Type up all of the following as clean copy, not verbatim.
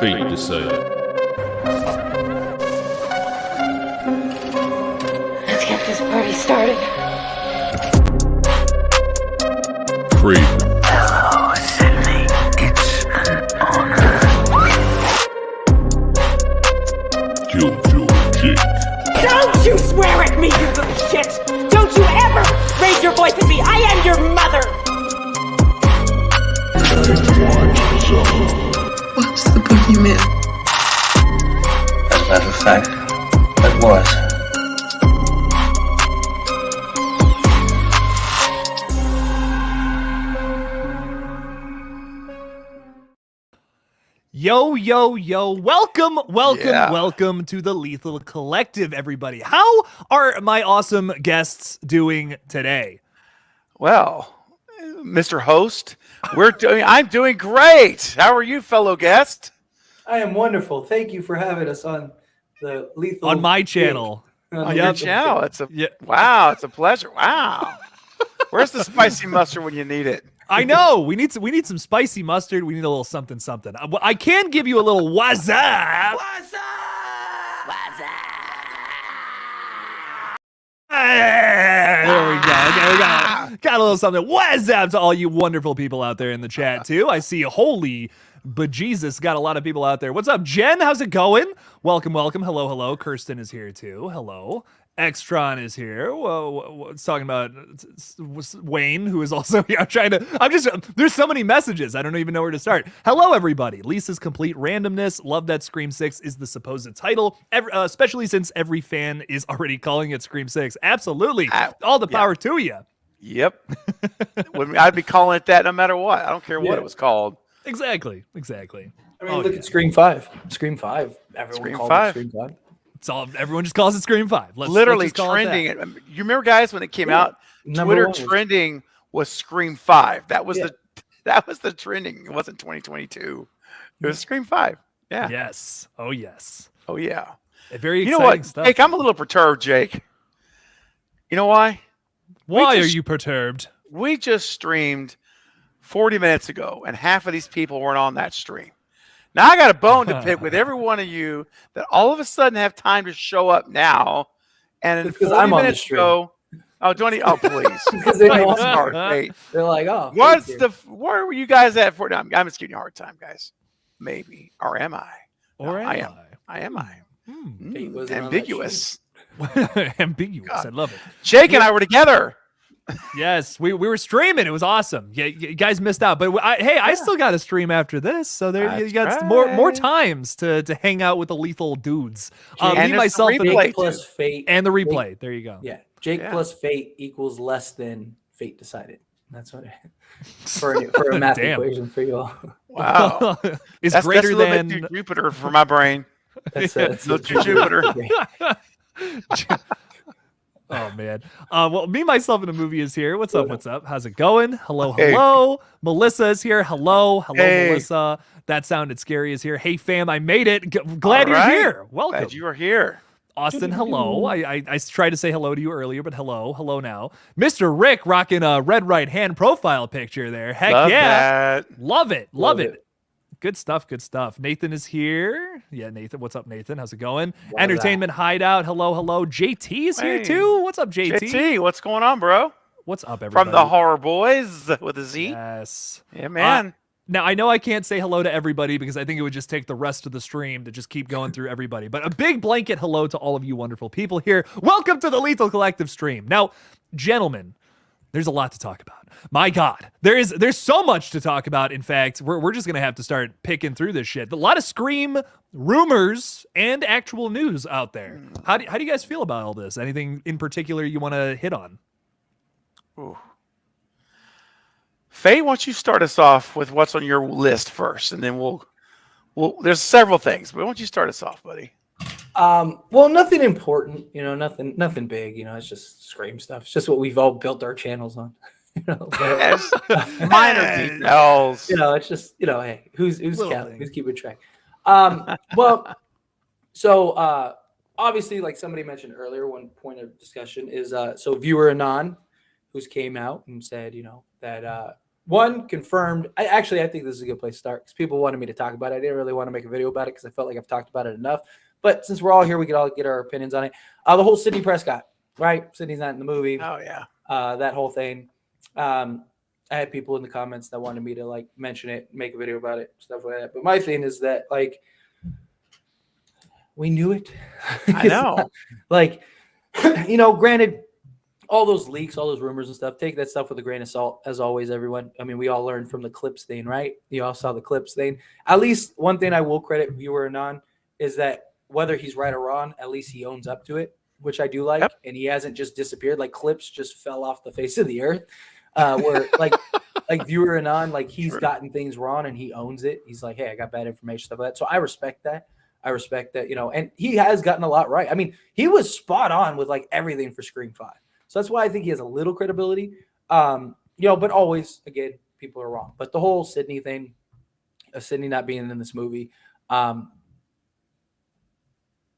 Fate decided. Let's get this party started. Craven. Hello, Sidney. It's an honor. KillJoy Jake. Don't you swear at me, you little shit! Don't you ever raise your voice at me! I am your mother! Nightwatch Zone. What's the boogeyman? As a matter of fact, that was. Yo, yo, yo. Welcome to the Lethal Collective, everybody. How are my awesome guests doing today? Well, Mr. Host, I'm doing great. How are you, fellow guest? I am wonderful. Thank you for having us on the Lethal On my channel. On your channel. Wow, it's a pleasure. Wow. Where's the spicy mustard when you need it? I know. We need some spicy mustard. We need a little something. I can give you a little what's up. There we go. Okay, we got a little something. What's up to all you wonderful people out there in the chat too? I see. Holy bejesus, got a lot of people out there. What's up, Jen? How's it going? Welcome. Hello. Kirsten is here too. Hello. Extron is here. Whoa, it's talking about Wayne, who is also here. There's so many messages. I don't even know where to start. Hello, everybody. Lisa's Complete Randomness. Love that Scream 6 is the supposed title, especially since every fan is already calling it Scream 6. Absolutely. All the power to you. Yep. I'd be calling it that no matter what. I don't care what it was called. Exactly. I mean, look at Scream 5. Scream 5. Everyone called it Scream 5. Everyone just calls it Scream 5. Literally trending. You remember, guys, when it came out, Twitter trending was Scream 5. That was the trending. It wasn't 2022. It was Scream 5. Yeah. Yes. Oh, yes. Oh, yeah. Very exciting you know what, stuff. Jake, I'm a little perturbed, Jake. You know why? Why are you perturbed? We just streamed 40 minutes ago, and half of these people weren't on that stream. Now I got a bone to pick with every one of you that all of a sudden have time to show up now, and in 40 minutes ago, please. Because they know they're like, oh, where were you guys at for? No, I'm just giving you a hard time, guys. Maybe, or am I? I am. Fate was Ambiguous. Ambiguous. God. I love it. Jake and I were together. Yes, we were streaming. It was awesome. Yeah, you guys missed out, but I still got to stream after this, so you got more times to hang out with the lethal dudes. And me, myself, and Jake plus Fate and the replay. There you go. Yeah, Jake plus Fate equals less than Fate decided. That's what for a math equation for you all. Wow, it's greater than Jupiter for my brain. That's Jupiter. Oh man. Well, me, myself, and the movie is here. What's up? How's it going? Hello. Melissa is here. Hello, Melissa. That sounded scary is here. Hey fam, I made it. Glad you're here. Welcome. Glad you are here. Austin, hello. I tried to say hello to you earlier, but hello now. Mr. Rick rocking a red right hand profile picture there. Heck Love yeah. that. Love it. Good stuff. Nathan is here. Yeah, Nathan. What's up, Nathan? How's it going? Entertainment Hideout. Hello. JT is here too. What's up, JT? JT, what's going on, bro? What's up, everybody? From the Horror Boys with a Z. Yes. Yeah, man. Now, I know I can't say hello to everybody because I think it would just take the rest of the stream to just keep going through everybody. But a big blanket hello to all of you wonderful people here. Welcome to the Lethal Collective stream. Now, gentlemen, there's a lot to talk about. My God, there's so much to talk about. In fact, we're just gonna have to start picking through this shit. A lot of Scream rumors and actual news out there. How do you guys feel about all this? Anything in particular you want to hit on? Ooh. Faye, why don't you start us off with what's on your list first, and then we'll. There's several things, but why don't you start us off, buddy? Well, nothing important, nothing big, it's just Scream stuff. It's just what we've all built our channels on. Minor details. It's just, hey, who's counting? Who's keeping track? Well, so obviously, like somebody mentioned earlier, one point of discussion is so viewer Anon, who's came out and said, that one confirmed. I think this is a good place to start because people wanted me to talk about it. I didn't really want to make a video about it because I felt like I've talked about it enough. But since we're all here, we could all get our opinions on it. The whole Sidney Prescott, right? Sidney's not in the movie. Oh yeah. That whole thing. I had people in the comments that wanted me to like mention it, make a video about it, stuff like that. But my thing is that like we knew it. I know. Like, you know, granted, all those leaks, all those rumors and stuff, take that stuff with a grain of salt, as always, everyone. I mean, we all learned from the clips thing, right? You all saw the clips thing. At least one thing I will credit Viewer Anon is that whether he's right or wrong, at least he owns up to it, which I do like. Yep. And he hasn't just disappeared. Like clips just fell off the face of the earth. Where like Viewer Anon, like he's gotten things wrong and he owns it. He's like, hey, I got bad information, stuff like that. So I respect that. You know, and he has gotten a lot right. I mean, he was spot on with like everything for Scream 5. So that's why I think he has a little credibility. You know, but always, again, people are wrong. But the whole Sidney thing, Sidney not being in this movie,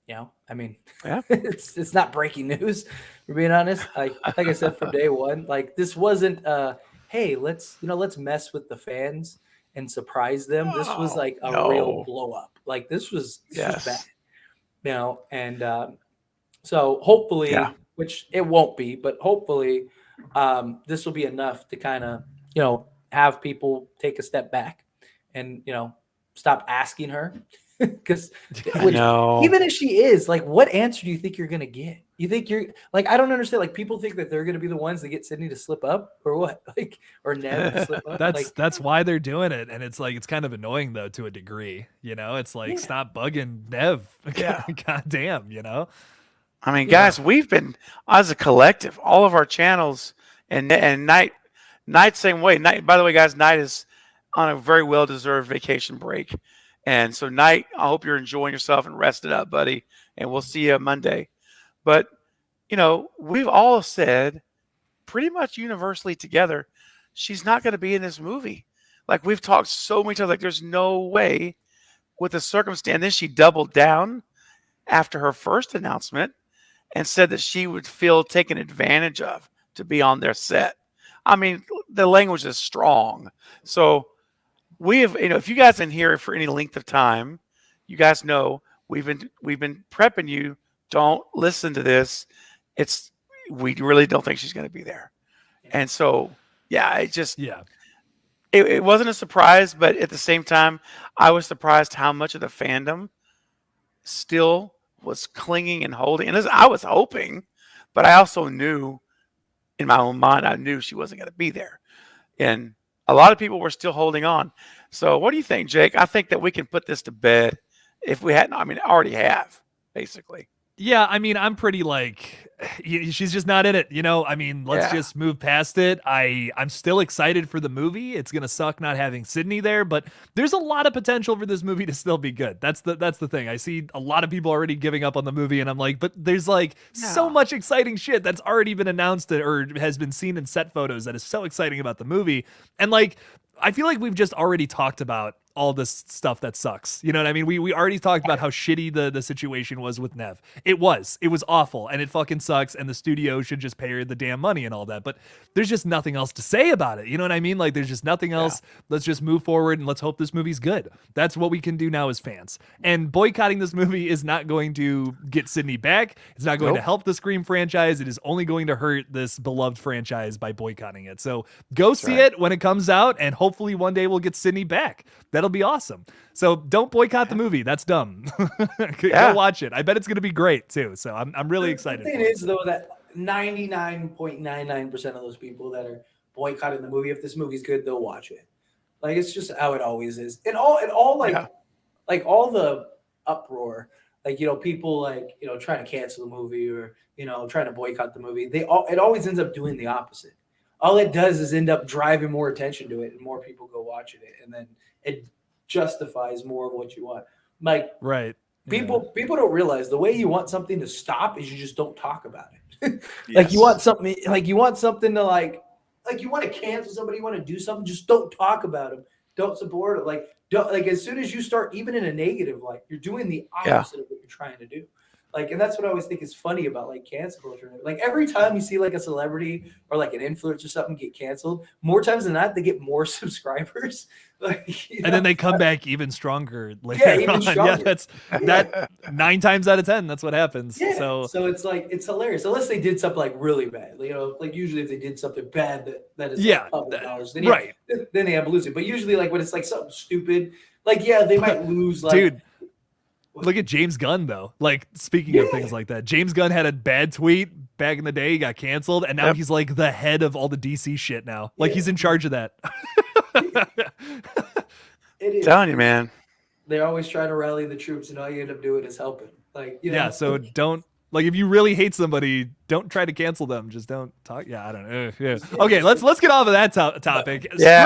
you know, I mean, yeah. it's not breaking news, for being honest. Like I said from day one, like this wasn't hey, let's mess with the fans and surprise them. This was like a real blow up. Like this was bad. You know, and so hopefully which it won't be, but hopefully this will be enough to kind of, you know, have people take a step back and, you know, stop asking her. Because even if she is, like, what answer do you think you're going to get? You think you're like, I don't understand. Like, people think that they're going to be the ones that get Sidney to slip up or what? Like, or Nev to slip up. That's why they're doing it. And it's like, it's kind of annoying though, to a degree, you know, it's like, stop bugging Nev. Yeah. God damn, you know? I mean, guys, we've been as a collective, all of our channels and Night same way. Night, by the way, guys, Night is on a very well-deserved vacation break. And so Night, I hope you're enjoying yourself and rested up, buddy. And we'll see you Monday. But, you know, we've all said pretty much universally together, she's not going to be in this movie. Like we've talked so many times, like there's no way with the circumstance. And then she doubled down after her first announcement and said that she would feel taken advantage of to be on their set. I mean, the language is strong. So we have, you know, if you guys in here for any length of time, you guys know we've been prepping you. Don't listen to this. We really don't think she's going to be there. And so, it wasn't a surprise, but at the same time, I was surprised how much of the fandom still was clinging and holding. And I was hoping, but I also knew in my own mind, I knew she wasn't going to be there. And a lot of people were still holding on. So what do you think, Jake? I think that we can put this to bed if we hadn't. I mean, I already have, basically. Yeah, I mean, I'm pretty like, she's just not in it, you know? I mean, let's just move past it. I'm still excited for the movie. It's going to suck not having Sidney there, but there's a lot of potential for this movie to still be good. That's the thing. I see a lot of people already giving up on the movie, and I'm like, but there's like so much exciting shit that's already been announced or has been seen in set photos that is so exciting about the movie. And like, I feel like we've just already talked about all this stuff that sucks. You know what I mean? We already talked about how shitty the situation was with Nev. It was awful and it fucking sucks and the studio should just pay her the damn money and all that. But there's just nothing else to say about it. You know what I mean? Like there's just nothing else. Let's just move forward and let's hope this movie's good. That's what we can do now as fans. And boycotting this movie is not going to get Sidney back. It's not going to help the Scream franchise. It is only going to hurt this beloved franchise by boycotting it. So go see it when it comes out and hopefully one day we'll get Sidney back. That'll be awesome. So don't boycott the movie. That's dumb. Go watch it. I bet it's going to be great too. So I'm really excited. The thing is though that 99.99% of those people that are boycotting the movie, if this movie's good, they'll watch it. Like it's just how it always is. And all like all the uproar, like, you know, people like, you know, trying to cancel the movie or, you know, trying to boycott the movie. It always ends up doing the opposite. All it does is end up driving more attention to it and more people go watching it. And then it justifies more of what you want. Like people don't realize the way you want something to stop is you just don't talk about it. Like you want something to like you want to cancel somebody, you want to do something, just don't talk about them. Don't support it. Like as soon as you start even in a negative, like you're doing the opposite of what you're trying to do. Like, and that's what I always think is funny about like cancel culture. Like every time you see like a celebrity or like an influencer or something get canceled, more times than not, they get more subscribers. Like, And then they come back even stronger later Yeah, even on. Yeah, stronger. that's that 9 times out of 10. That's what happens. Yeah. So So it's like it's hilarious. Unless they did something like really bad. You know, like usually if they did something bad that is Yeah, like public that- knowledge, then right. then they have to lose it. But usually like when it's like something stupid, like yeah, they might lose like dude, look at James Gunn though. Like speaking of things like that, James Gunn had a bad tweet back in the day. He got canceled, and now he's like the head of all the DC shit now. Like he's in charge of that. it is. Telling you, man. They're always trying to rally the troops, and all you end up doing is helping. Like you know, Yeah. So don't like if you really hate somebody, don't try to cancel them. Just don't talk. Yeah, I don't know. Yeah. Okay, let's get off of that topic. Yeah.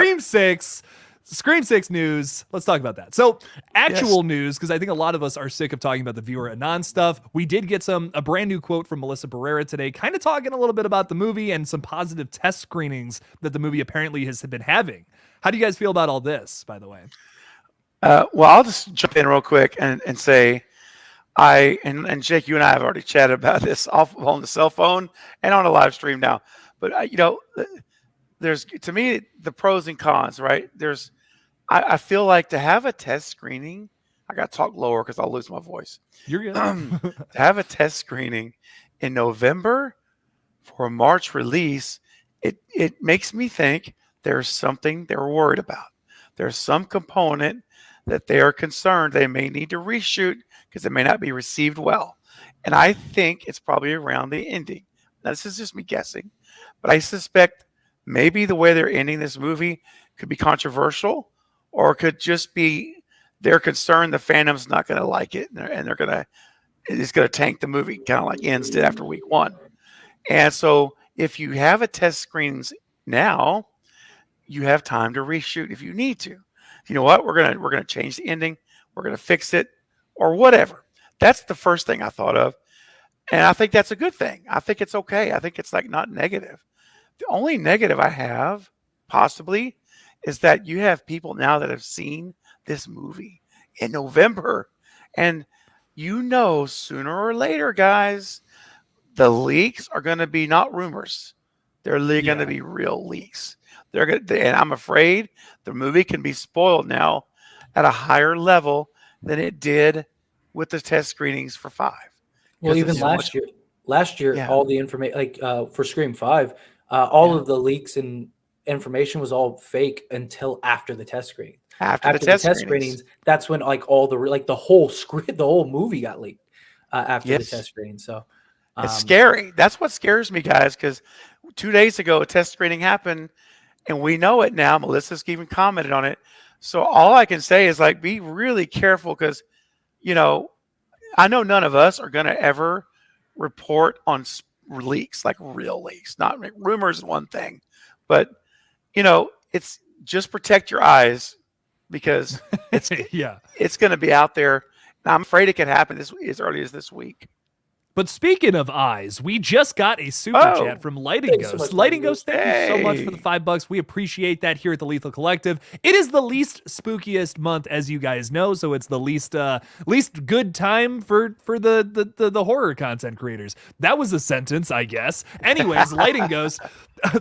Scream 6 news. Let's talk about that. So, actual news, because I think a lot of us are sick of talking about the viewer anon stuff. We did get a brand new quote from Melissa Barrera today, kind of talking a little bit about the movie and some positive test screenings that the movie apparently has been having. How do you guys feel about all this, by the way? Well, I'll just jump in real quick and say, and Jake, you and I have already chatted about this on the cell phone and on a live stream now. But there's to me the pros and cons, right? I feel like to have a test screening, I got to talk lower because I'll lose my voice. You're good. To have a test screening in November for a March release, it makes me think there's something they're worried about. There's some component that they are concerned they may need to reshoot because it may not be received well. And I think it's probably around the ending. Now, this is just me guessing, but I suspect maybe the way they're ending this movie could be controversial, or it could just be they're concerned the fandom's not going to like it, and it's going to tank the movie, kind of like Ends did after week 1. And so if you have a test screenings now, you have time to reshoot if you need to. You know what? We're gonna change the ending. We're gonna fix it, or whatever. That's the first thing I thought of, and I think that's a good thing. I think it's okay. I think it's like not negative. The only negative I have possibly is that you have people now that have seen this movie in November, and sooner or later, guys, the leaks are going to be not rumors. They're going to be real leaks. And I'm afraid the movie can be spoiled now at a higher level than it did with the test screenings for 5. Well, even last year, all the information, like for Scream 5, all of the leaks and information was all fake until after the test screening. After the test screenings, that's when like all the whole script, the whole movie got leaked after the test screening. So it's scary. That's what scares me, guys, because 2 days ago a test screening happened. And we know it now. Melissa's even commented on it. So all I can say is like, be really careful because, I know none of us are going to ever report on leaks, like real leaks. Not rumors is one thing, but it's just protect your eyes because it's it's going to be out there. And I'm afraid it could happen as early as this week. But speaking of eyes, we just got a super chat from Lighting Ghost. Lighting Ghost, thank you so much for the $5. We appreciate that here at the Lethal Collective. It is the least spookiest month, as you guys know, so it's the least good time for the horror content creators. That was a sentence, I guess. Anyways, Lighting Ghost,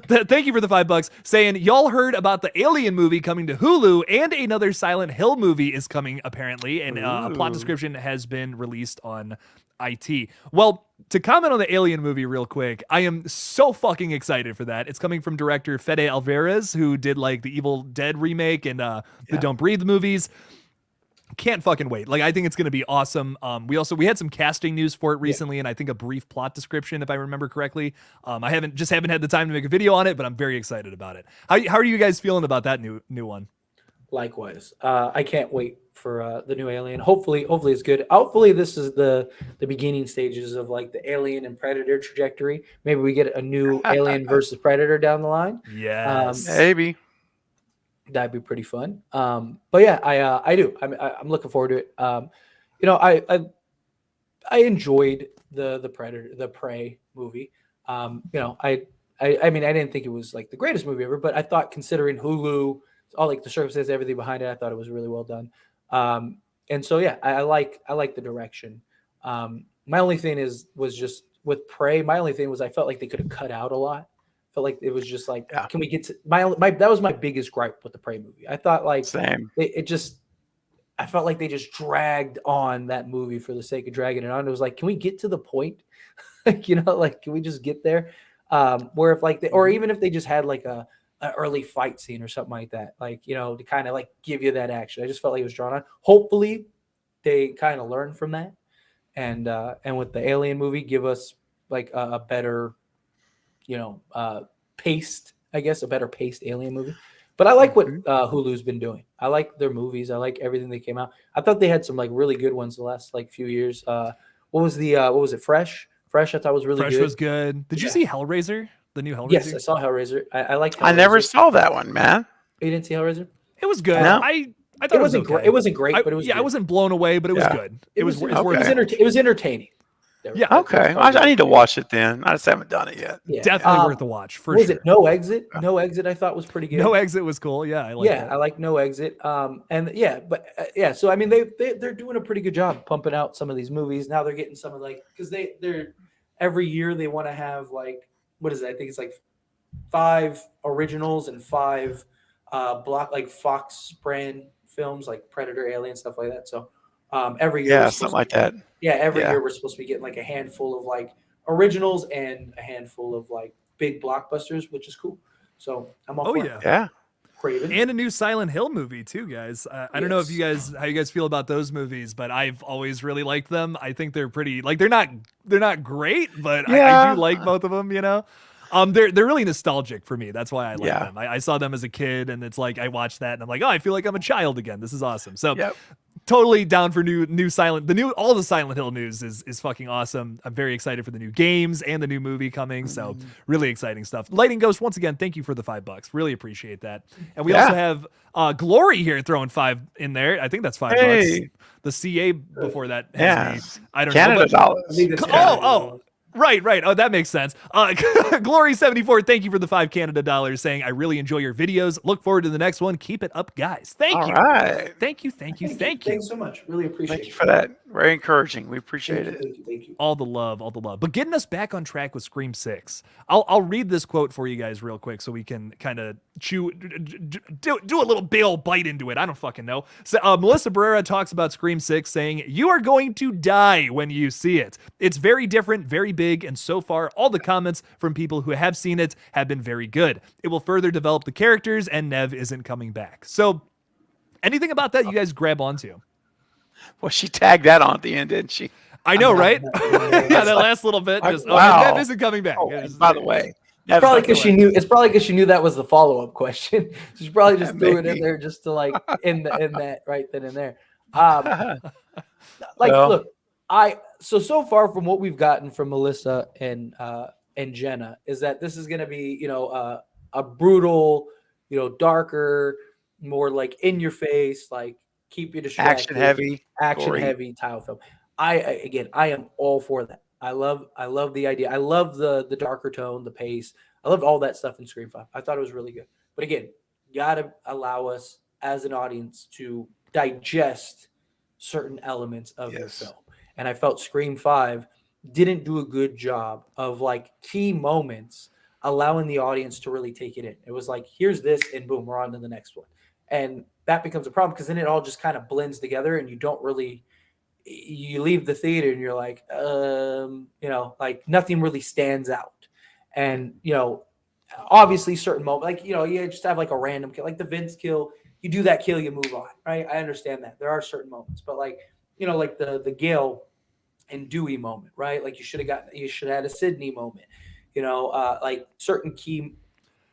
thank you for the $5, saying y'all heard about the Alien movie coming to Hulu, and another Silent Hill movie is coming apparently, and a plot description has been released on IT. Well, to comment on the Alien movie real quick, I am so fucking excited for that. It's coming from director Fede Alvarez, who did like the Evil Dead remake and the Don't Breathe movies. Can't fucking wait. Like, I think it's going to be awesome. We had some casting news for it recently, and I think a brief plot description, if I remember correctly. I haven't had the time to make a video on it, but I'm very excited about it. How are you guys feeling about that new one? Likewise, I can't wait for the new Alien. Hopefully it's good. Hopefully this is the beginning stages of like the Alien and Predator trajectory. Maybe we get a new Alien versus Predator down the line. Yes, maybe that'd be pretty fun. But yeah, I do. I'm looking forward to it. I enjoyed the Predator, the Prey movie. I mean, I didn't think it was like the greatest movie ever, but I thought considering Hulu, all like the circumstances, everything behind it, I thought it was really well done. And so yeah, I like the direction. my only thing was just with Prey. My only thing was I felt like they could have cut out a lot. Felt like it was just like, Yeah. can we get to my that was my biggest gripe with the Prey movie. I thought like Same. I felt like they just dragged on that movie for the sake of dragging it on. It was like, can we get to the point? Like, can we just get there? Where if like, or even if they just had like a early fight scene or something like that, like, to kind of like give you that action. I just felt like it was drawn on. Hopefully they kind of learn from that. And with the Alien movie, give us like a better, paced, I guess, a better paced Alien movie. But I like what Hulu's been doing. I like their movies. I like everything that came out. I thought they had some like really good ones the last like few years. What was it? Fresh. Fresh. I thought was really Fresh good. was good. Did you see Hellraiser? The new Hellraiser? Yes, I saw Hellraiser. I like. I never saw that one, man. You didn't see Hellraiser? It was good. No. I thought It wasn't okay. great. It wasn't great, but it was. I good. wasn't blown away, but it was Yeah. good. It was okay. worth it. It was entertaining. Yeah. Okay. I need to watch it then. I just haven't done it yet. Yeah. Definitely worth the watch for What was sure. it? No Exit. No Exit. I thought was pretty good. No Exit was cool. Yeah, I like that. I like No Exit. And yeah, but yeah. So I mean, they're doing a pretty good job pumping out some of these movies. Now they're getting some of like because they're every year they want to have like what is it? I think it's like 5 originals and 5 like Fox brand films like Predator, Alien, stuff like that. So every year, Yeah, something like that. Yeah, every year we're supposed to be getting like a handful of like originals and a handful of like big blockbusters, which is cool. So I'm all for it. Yeah. Craven. And a new Silent Hill movie too, guys. I don't know if how you guys feel about those movies, but I've always really liked them. I think they're pretty like they're not great, but I do like both of them. They're really nostalgic for me. That's why I like them. I saw them as a kid, and it's like I watched that, and I'm like, oh, I feel like I'm a child again. This is awesome. So. Totally down for all the Silent Hill news is fucking awesome. I'm very excited for the new games and the new movie coming. So really exciting stuff. Lighting Ghost, once again, thank you for the $5. Really appreciate that. And we also have Glory here throwing 5 in there. I think that's $5. The CA before that has me. I don't Canada know. dollars. Right. Oh, that makes sense. Glory74, thank you for the $5 saying, I really enjoy your videos. Look forward to the next one. Keep it up, guys. Thank you. All right. Thank you. Thanks so much. Really appreciate it. Thank you for that. Very encouraging. We appreciate it. Thank you. All the love. But getting us back on track with Scream 6. I'll read this quote for you guys real quick so we can kind of do a little big old bite into it. I don't fucking know. So Melissa Barrera talks about Scream 6 saying, you are going to die when you see it. It's very different, very big, and so far all the comments from people who have seen it have been very good. It will further develop the characters, and Nev isn't coming back. So anything about that you guys grab onto? Well, she tagged that on at the end, didn't she? I know, right? Yeah, that last little bit. Just, Nev isn't coming back. And by the way, probably because she knew. It's probably because she knew that was the follow-up question. She's probably just threw it in there just to like in that right then and there. Look, so far from what we've gotten from Melissa and Jenna is that this is going to be a brutal, darker, more like in your face, like keep you distracted, action heavy tile film. I am all for that. I love the idea. I love the darker tone, the pace. I loved all that stuff in Scream 5. I thought it was really good. But again, you gotta allow us as an audience to digest certain elements of your film. And I felt Scream 5 didn't do a good job of like key moments allowing the audience to really take it in. It was like, here's this, and boom, we're on to the next one. And that becomes a problem because then it all just kind of blends together and you leave the theater and you're like, like nothing really stands out. And, obviously certain moments, like, you just have like a random kill, like the Vince kill, you do that kill, you move on, right? I understand that. There are certain moments, but like, like the Gale and Dewey moment, right? Like you should have had a Sidney moment, like certain key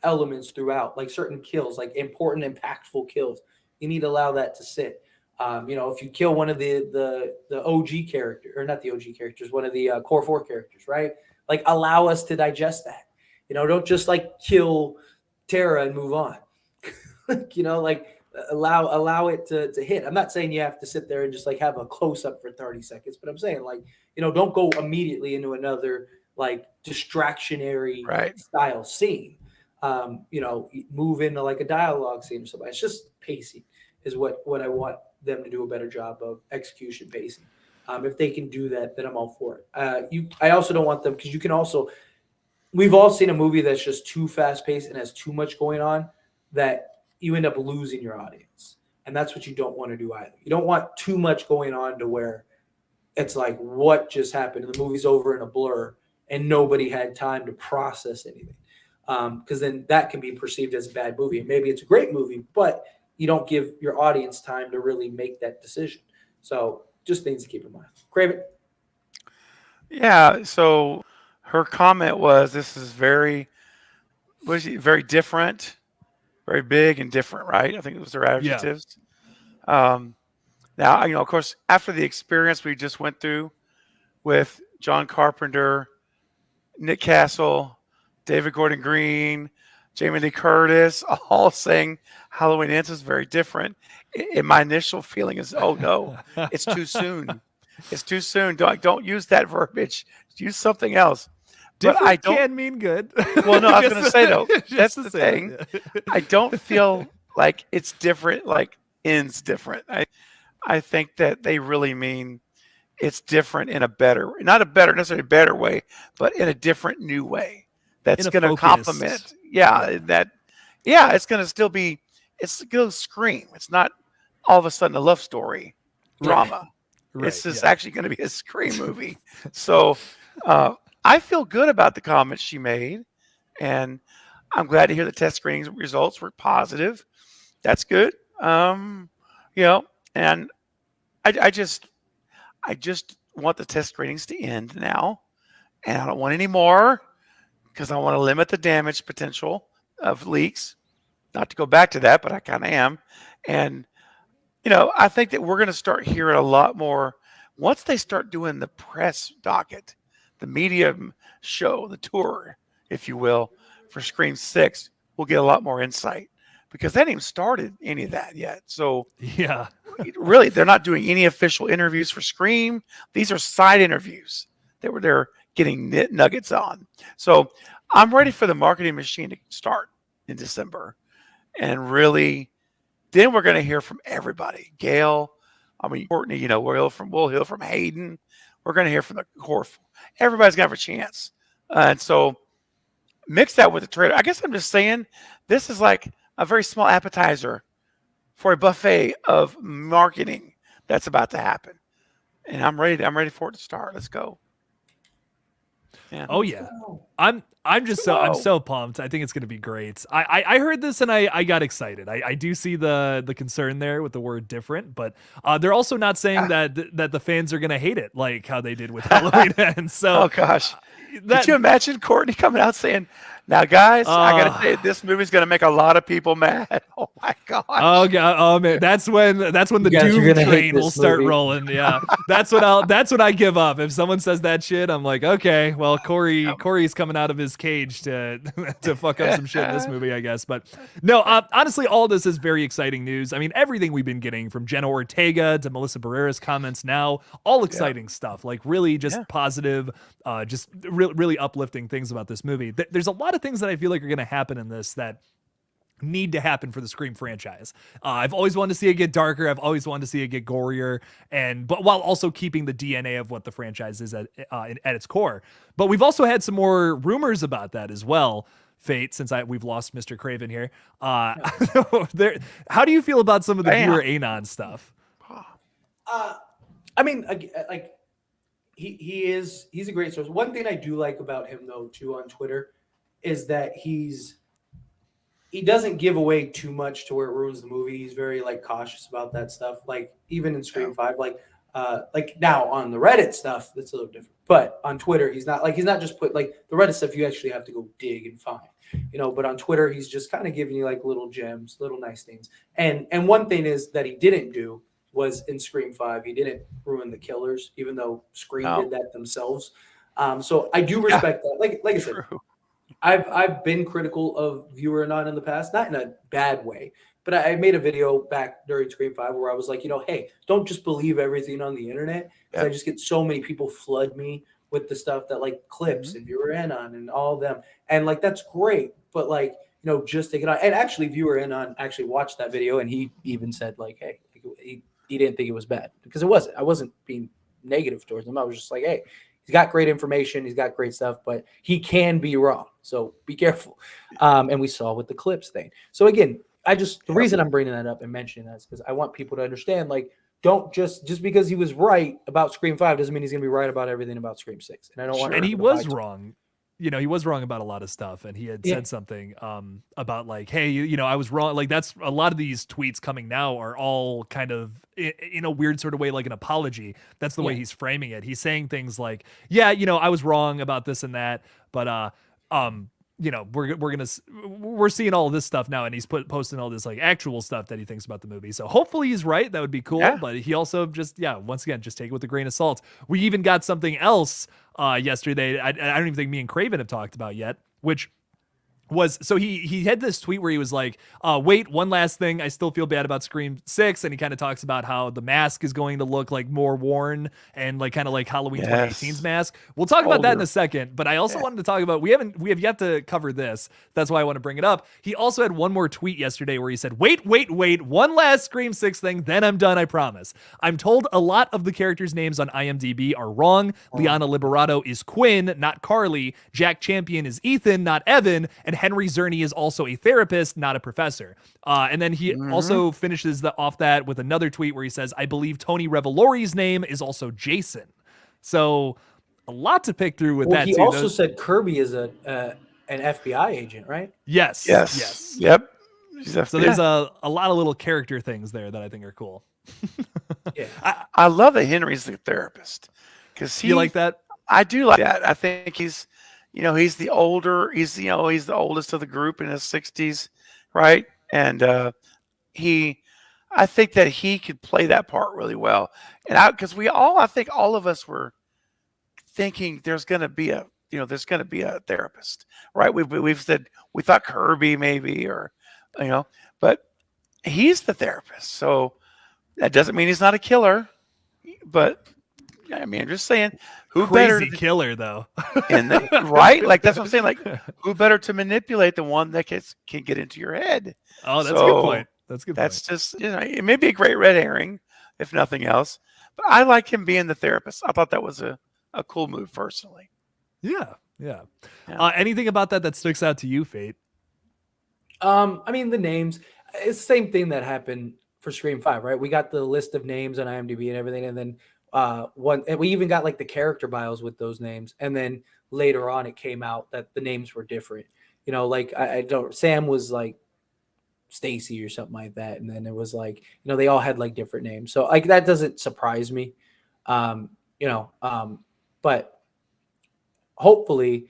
elements throughout, like certain kills, like important, impactful kills. You need to allow that to sit. If you kill one of the OG character, or not the OG characters, one of the core 4 characters, right? Like allow us to digest that. Don't just like kill Tara and move on. Like allow it to hit. I'm not saying you have to sit there and just like have a close up for 30 seconds, but I'm saying like, don't go immediately into another like distractionary style scene. Move into like a dialogue scene or something. It's just pacing is what I want them to do a better job of execution pacing. If they can do that, then I'm all for it. I also don't want them because you can also. We've all seen a movie that's just too fast paced and has too much going on that you end up losing your audience, and that's what you don't want to do either. You don't want too much going on to where it's like what just happened and the movie's over in a blur and nobody had time to process anything. Because then that can be perceived as a bad movie. And maybe it's a great movie, but you don't give your audience time to really make that decision. So just things to keep in mind. Craven? Yeah. So her comment was, "This is very different, very big and different." Right? I think it was their adjectives. Now, of course, after the experience we just went through with John Carpenter, Nick Castle, David Gordon Green, Jamie Lee Curtis, all saying Halloween Ends is very different. And my initial feeling is, oh no, it's too soon. It's too soon. Don't use that verbiage. Use something else. Different but I don't can mean good. Well, no, I was going to say though. That's the say thing. I don't feel like it's different. Like ends different. I think that they really mean it's different in a better, not a better, necessarily better way, but in a different new way that's going to complement. It's going to still be, it's going to scream. It's not all of a sudden a love story drama. Right. It's just actually going to be a Scream movie. So I feel good about the comments she made, and I'm glad to hear the test screening results were positive. That's good. And I just want the test screenings to end now, and I don't want any more because I want to limit the damage potential of leaks. Not to go back to that, but I kind of am. And I think that we're going to start hearing a lot more once they start doing the press docket, the media show, the tour, if you will, for Scream 6. We'll get a lot more insight because they haven't even started any of that yet. So yeah, really, they're not doing any official interviews for Scream. These are side interviews that they're getting nuggets on. So I'm ready for the marketing machine to start in December, and really. Then we're going to hear from everybody. Gail, Courtney, we'll hear from Hayden. We're going to hear from the core. Everybody's going to have a chance. And so mix that with the trailer. I guess I'm just saying this is like a very small appetizer for a buffet of marketing that's about to happen. And I'm ready for it to start. Let's go. Yeah. Oh yeah. I'm so pumped. I think it's going to be great. I heard this and I got excited. I do see the concern there with the word different, but they're also not saying that the fans are going to hate it like how they did with Halloween Ends. So oh gosh. Could you imagine Courtney coming out saying, "Now, guys, I gotta say, this movie's gonna make a lot of people mad." Oh my gosh! Oh god! Oh man, that's when the doom train will start rolling. Yeah, that's when I give up. If someone says that shit, I'm like, okay, well, Corey's coming out of his cage to fuck up some shit in this movie, I guess. But no, honestly, all this is very exciting news. I mean, everything we've been getting from Jenna Ortega to Melissa Barrera's comments now, all exciting stuff. Like really, just positive, just really uplifting things about this movie. There's a lot of things that I feel like are going to happen in this that need to happen for the Scream franchise. I've always wanted to see it get darker. I've always wanted to see it get gorier, but while also keeping the DNA of what the franchise is at its core. But we've also had some more rumors about that as well. Fate, since we've lost Mr. Craven here. How do you feel about some of the viewer anon stuff? I mean, like he's a great source. One thing I do like about him though too on Twitter is that he doesn't give away too much to where it ruins the movie. He's very like cautious about that stuff. Like even in Scream 5, like now on the Reddit stuff, that's a little different. But on Twitter, he's not just put like the Reddit stuff you actually have to go dig and find, but on Twitter, he's just kind of giving you like little gems, little nice things. And one thing is that he didn't do was in Scream 5, he didn't ruin the killers, even though Scream did that themselves. So I do respect that. Like I said, I've been critical of viewer anon in the past, not in a bad way, but I made a video back during Scream 5 where I was like, hey, don't just believe everything on the internet. Because I just get so many people flood me with the stuff that like clips and viewer anon and all of them. And like, that's great. But like, just take it on. And actually viewer anon actually watched that video and he even said like, hey, he didn't think it was bad because it wasn't. I wasn't being negative towards him. I was just like, hey, he's got great information, he's got great stuff, but he can be wrong. So be careful. And we saw with the clips thing. So again, the reason I'm bringing that up and mentioning that is because I want people to understand, like, don't just because he was right about Scream 5 doesn't mean he's going to be right about everything about Scream 6. And I don't want. And he was wrong. You know, he was wrong about a lot of stuff, and he had said something about like, hey, you know, I was wrong. Like, that's a lot of these tweets coming now are all kind of in a weird sort of way, like an apology. That's the way he's framing it. He's saying things like, yeah, you know, I was wrong about this and that, but you know, we're seeing all of this stuff now, and he's posting all this like actual stuff that he thinks about the movie. So hopefully he's right. That would be cool. Yeah. But he also just, once again, just take it with a grain of salt. We even got something else yesterday. I don't even think me and Craven have talked about yet, which was, so he had this tweet where he was like, wait, one last thing. I still feel bad about Scream 6. And he kind of talks about how the mask is going to look like more worn and like kind of like Halloween 2018's mask. We'll talk about that in a second, but I also wanted to talk about, we have yet to cover this. That's why I want to bring it up. He also had one more tweet yesterday where he said, wait, one last Scream 6 thing, then I'm done, I promise. I'm told a lot of the characters' names on IMDb are wrong. Liana Liberato is Quinn, not Carly. Jack Champion is Ethan, not Evan. And Henry Zerny is also a therapist, not a professor. And then he also finishes off that with another tweet where he says, I believe Tony Revolori's name is also Jason. So a lot to pick through with that. He also said Kirby is an FBI agent, right? Yes. Yep. So there's a lot of little character things there that I think are cool. I love that Henry's the therapist. You like that? I do like that. I think he's the oldest of the group in his 60s, right? And I think that he could play that part really well. And I think all of us were thinking there's going to be a therapist, right? We've said we thought Kirby maybe, or but he's the therapist. So that doesn't mean he's not a killer, but I mean, I'm just saying, who crazy killer though, right? Like that's what I'm saying. Like, who better to manipulate than one that can get into your head? Oh, that's a good point. That's good. That's just it may be a great red herring, if nothing else. But I like him being the therapist. I thought that was a cool move, personally. Yeah. Anything about that sticks out to you, Fate? I mean, the names. It's the same thing that happened for Scream 5, right? We got the list of names on IMDb and everything, and then and we even got like the character bios with those names, and then later on it came out that the names were different. Like Sam was like Stacy or something like that, and then it was like they all had like different names. So like that doesn't surprise me, but hopefully,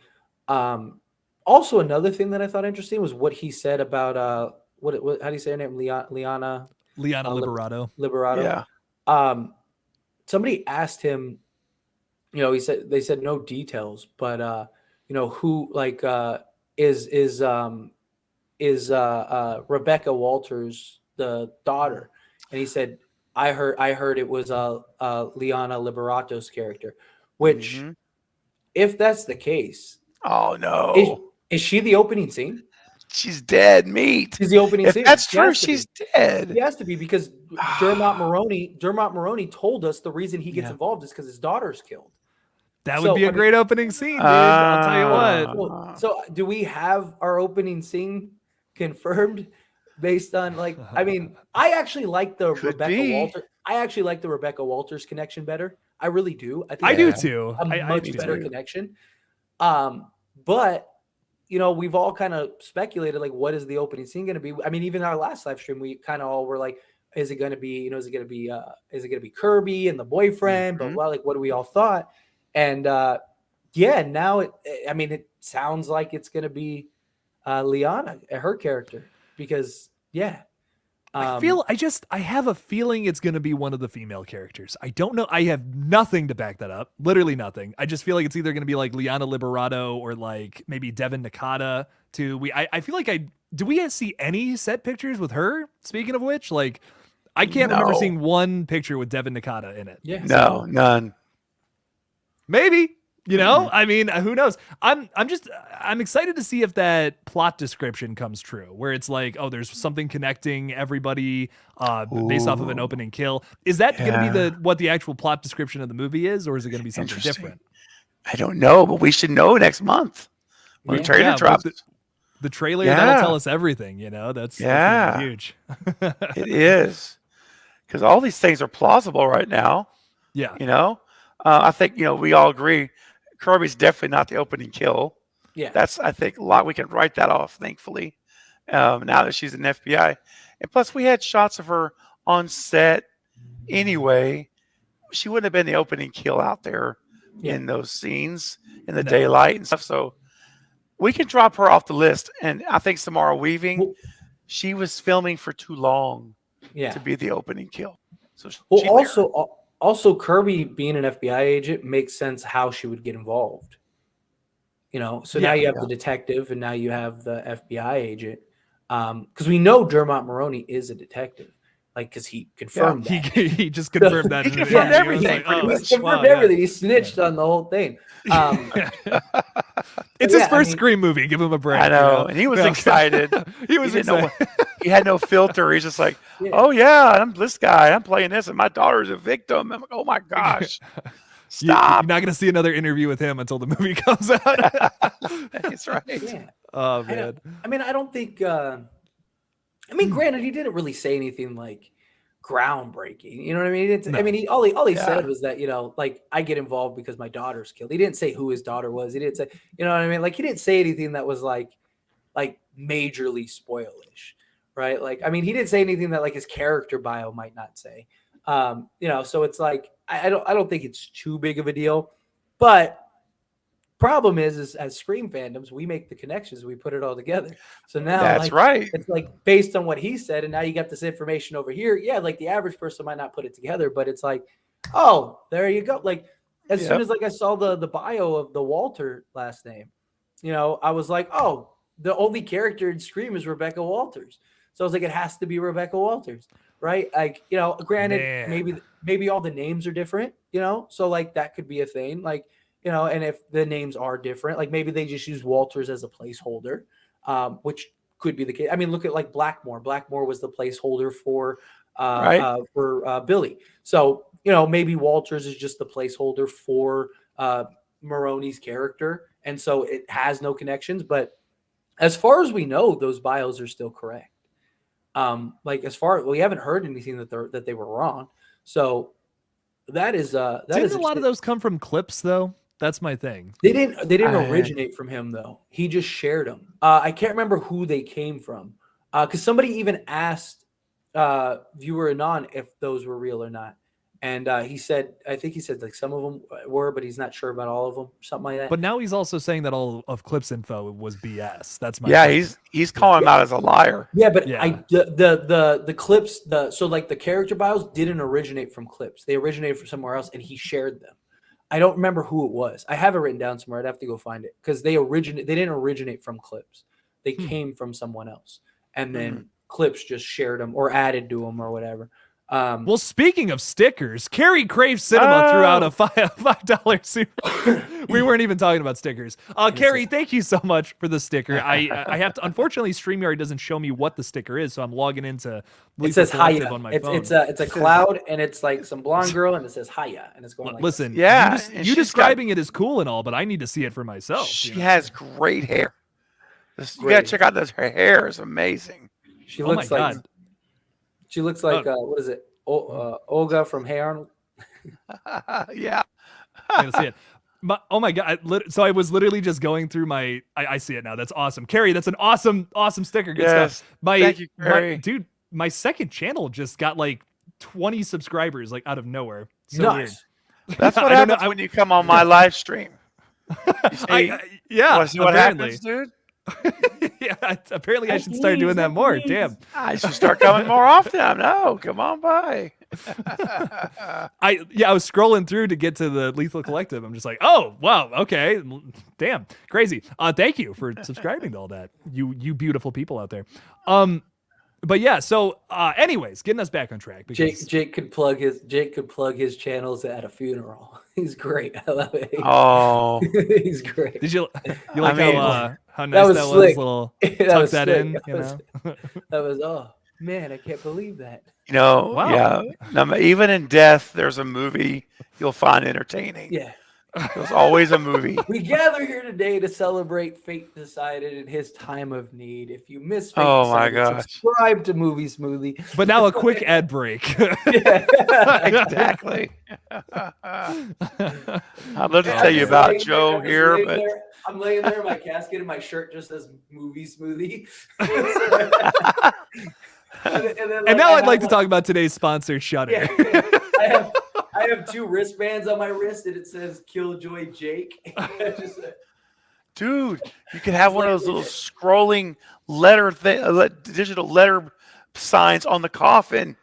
also another thing that I thought interesting was what he said about how do you say her name? Liana Liberato. Liberato. Yeah. Somebody asked him, they said no details, but who like is Rebecca Walters the daughter? And he said, I heard it was Liana Liberato's character, which if that's the case, oh no, is she the opening scene? She's dead meat. She's the opening scene. If that's true, she's dead. He has to be, because Dermot Maroney told us the reason he gets involved is because his daughter's killed. That would be a great opening scene, dude. I'll tell you what. So do we have our opening scene confirmed based on like? I mean, I actually like the Rebecca Walters connection better. I really do. I do too. A much better connection. But we've all kind of speculated, like, what is the opening scene going to be? I mean, even our last live stream, we kind of all were like, is it going to be, is it going to be Kirby and the boyfriend? But like, what do we all thought? And now it sounds like it's going to be Liana, her character, because I have a feeling it's going to be one of the female characters. I don't know. I have nothing to back that up. Literally nothing. I just feel like it's either going to be like Liana Liberato or like maybe Devin Nakata too. I feel like do we see any set pictures with her? Speaking of which, like, I can't remember seeing one picture with Devin Nakata in it. Yeah. No, none. Maybe. You know, I mean, who knows? I'm excited to see if that plot description comes true, where it's like, oh, there's something connecting everybody based off of an opening kill. Is that going to be what the actual plot description of the movie is, or is it going to be something different? I don't know, but we should know next month when the trailer drops. The trailer that'll tell us everything. You know, that's gonna be huge. It is, because all these things are plausible right now. Yeah, you know, I think we all agree. Kirby's definitely not the opening kill. Yeah, that's I think a lot. We can write that off, thankfully. Now that she's an FBI, and plus we had shots of her on set anyway. She wouldn't have been the opening kill out there in those scenes in the daylight and stuff. So we can drop her off the list. And I think Samara Weaving, she was filming for too long to be the opening kill. So also Kirby being an FBI agent makes sense how she would get involved. So now you have the detective and now you have the FBI agent. Because we know Dermot Mulroney is a detective. Because he confirmed that. He just confirmed that. He confirmed everything. He confirmed everything. He snitched on the whole thing. It's his first Scream movie. Give him a break. I know. And he was excited. He was excited. He had no filter. He's just like, oh, yeah, I'm this guy. I'm playing this, and my daughter's a victim. I'm like, oh, my gosh. Stop. You're not going to see another interview with him until the movie comes out. That's right. Yeah. Oh, man. I don't think... granted, he didn't really say anything like groundbreaking. You know what I mean? All he said was that I get involved because my daughter's killed. He didn't say who his daughter was. He didn't say, you know what I mean? He didn't say anything that was like majorly spoilish, right? He didn't say anything that his character bio might not say. So it's I don't think it's too big of a deal, but. Problem is as Scream fandoms, we make the connections, we put it all together. So now that's right. It's based on what he said, and now you got this information over here. Yeah, the average person might not put it together, but it's oh, there you go. As soon as I saw the bio of the Walter last name, I was oh, the only character in Scream is Rebecca Walters. So I was it has to be Rebecca Walters, right? Granted, maybe all the names are different, so that could be a thing. And if the names are different, maybe they just use Walters as a placeholder, which could be the case. Look at Blackmore. Blackmore was the placeholder for Billy. So, maybe Walters is just the placeholder for Mulroney's character. And so it has no connections. But as far as we know, those bios are still correct. We haven't heard anything that they were wrong. So that is didn't a lot of those come from clips though? That's my thing. They didn't originate from him though. He just shared them. I can't remember who they came from. Because somebody even asked Viewer Anon if those were real or not. And I think he said some of them were, but he's not sure about all of them, something like that. But now he's also saying that all of Clips info was BS. That's my thing. He's calling him out as a liar. Yeah, but the clips, the character bios didn't originate from Clips. They originated from somewhere else, and he shared them. I don't remember who it was. I have it written down somewhere. I'd have to go find it because they didn't originate from Clips. They came from someone else, and then Clips just shared them or added to them or whatever. Well, speaking of stickers, Carrie Crave Cinema threw out a $5 super. We weren't even talking about stickers. Carrie, thank you so much for the sticker. I have to. Unfortunately, StreamYard doesn't show me what the sticker is, so I'm logging into. It says Haya on my phone. It's a cloud, and it's some blonde girl, and it says Haya, and it's going like. Listen, this. you describing it is cool and all, but I need to see it for myself. She has great hair. You gotta check out this. Her hair is amazing. She looks like. She looks like what is it? Olga from Hey Arnold. Yeah, I'm gonna see it. Oh my god! So I was literally just going through my. I see it now. That's awesome, Carrie. That's an awesome sticker. Good stuff. Thank you, Carrie. Dude, my second channel just got 20 subscribers out of nowhere. So nice. Weird. That's what happens when you come on my live stream. Yeah. See what happens, dude? Yeah, apparently I should start doing that more. Damn. I should start coming more often. No, come on by. I was scrolling through to get to the Lethal Collective. I'm just like, oh wow, okay, damn, crazy. Thank you for subscribing to all that, you beautiful people out there. But yeah, so anyways, getting us back on track. Because Jake could plug his channels at a funeral. He's great. I love it. Oh, He's great. did you like mean, how nice was that was? slick. Little That tuck was that slick. in, you know. That was oh man, I can't believe that. Wow. yeah. No, even in death, there's a movie you'll find entertaining. Yeah. There's always a movie. We gather here today to celebrate Fate Decided in his time of need. If you miss Fate Oh my Decided, gosh. subscribe to Movie Smoothie. But now a quick ad break. Yeah. Exactly. I'd love to tell you about Joe here, but I'm laying there in my casket and my shirt just says Movie Smoothie. And now I'd like to talk about today's sponsor, Shudder. Yeah, I have 2 wristbands on my wrist and it says KillJoy Jake. dude, you can have one of those little scrolling letter digital letter signs on the coffin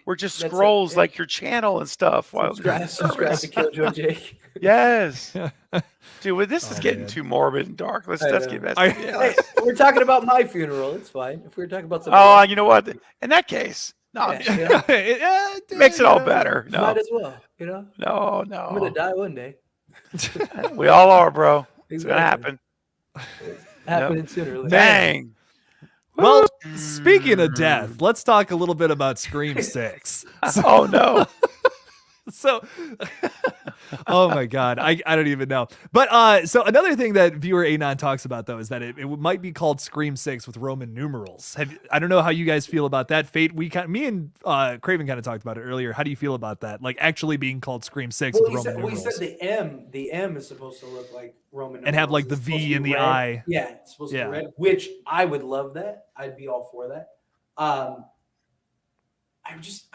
where it just That's scrolls it. like your channel and stuff. While Subscribe to KillJoy Jake. Yes. Dude, well, this is getting too morbid and dark. Let's get back to Hey, we're talking about my funeral. It's fine. If we were talking about something Oh, else, you know what? In that case, no, yeah, it makes it all better. No, might as well. no, I'm gonna die one day. we all are, bro. It's gonna Exactly. happen. Happening sooner or later. Dang. Well, speaking of death, let's talk a little bit about Scream 6. Oh no. So, oh my God, I don't even know. But so another thing that viewer Anon talks about though is that it might be called Scream 6 with Roman numerals. I don't know how you guys feel about that. Fate, me and Craven kind of talked about it earlier. How do you feel about that? Like actually being called Scream 6 with Roman numerals. We said the M is supposed to look like Roman And have, like, numerals. the It's V supposed to in be the red. eye. Yeah, it's supposed to Yeah. be red, which I would love that. I'd be all for that. I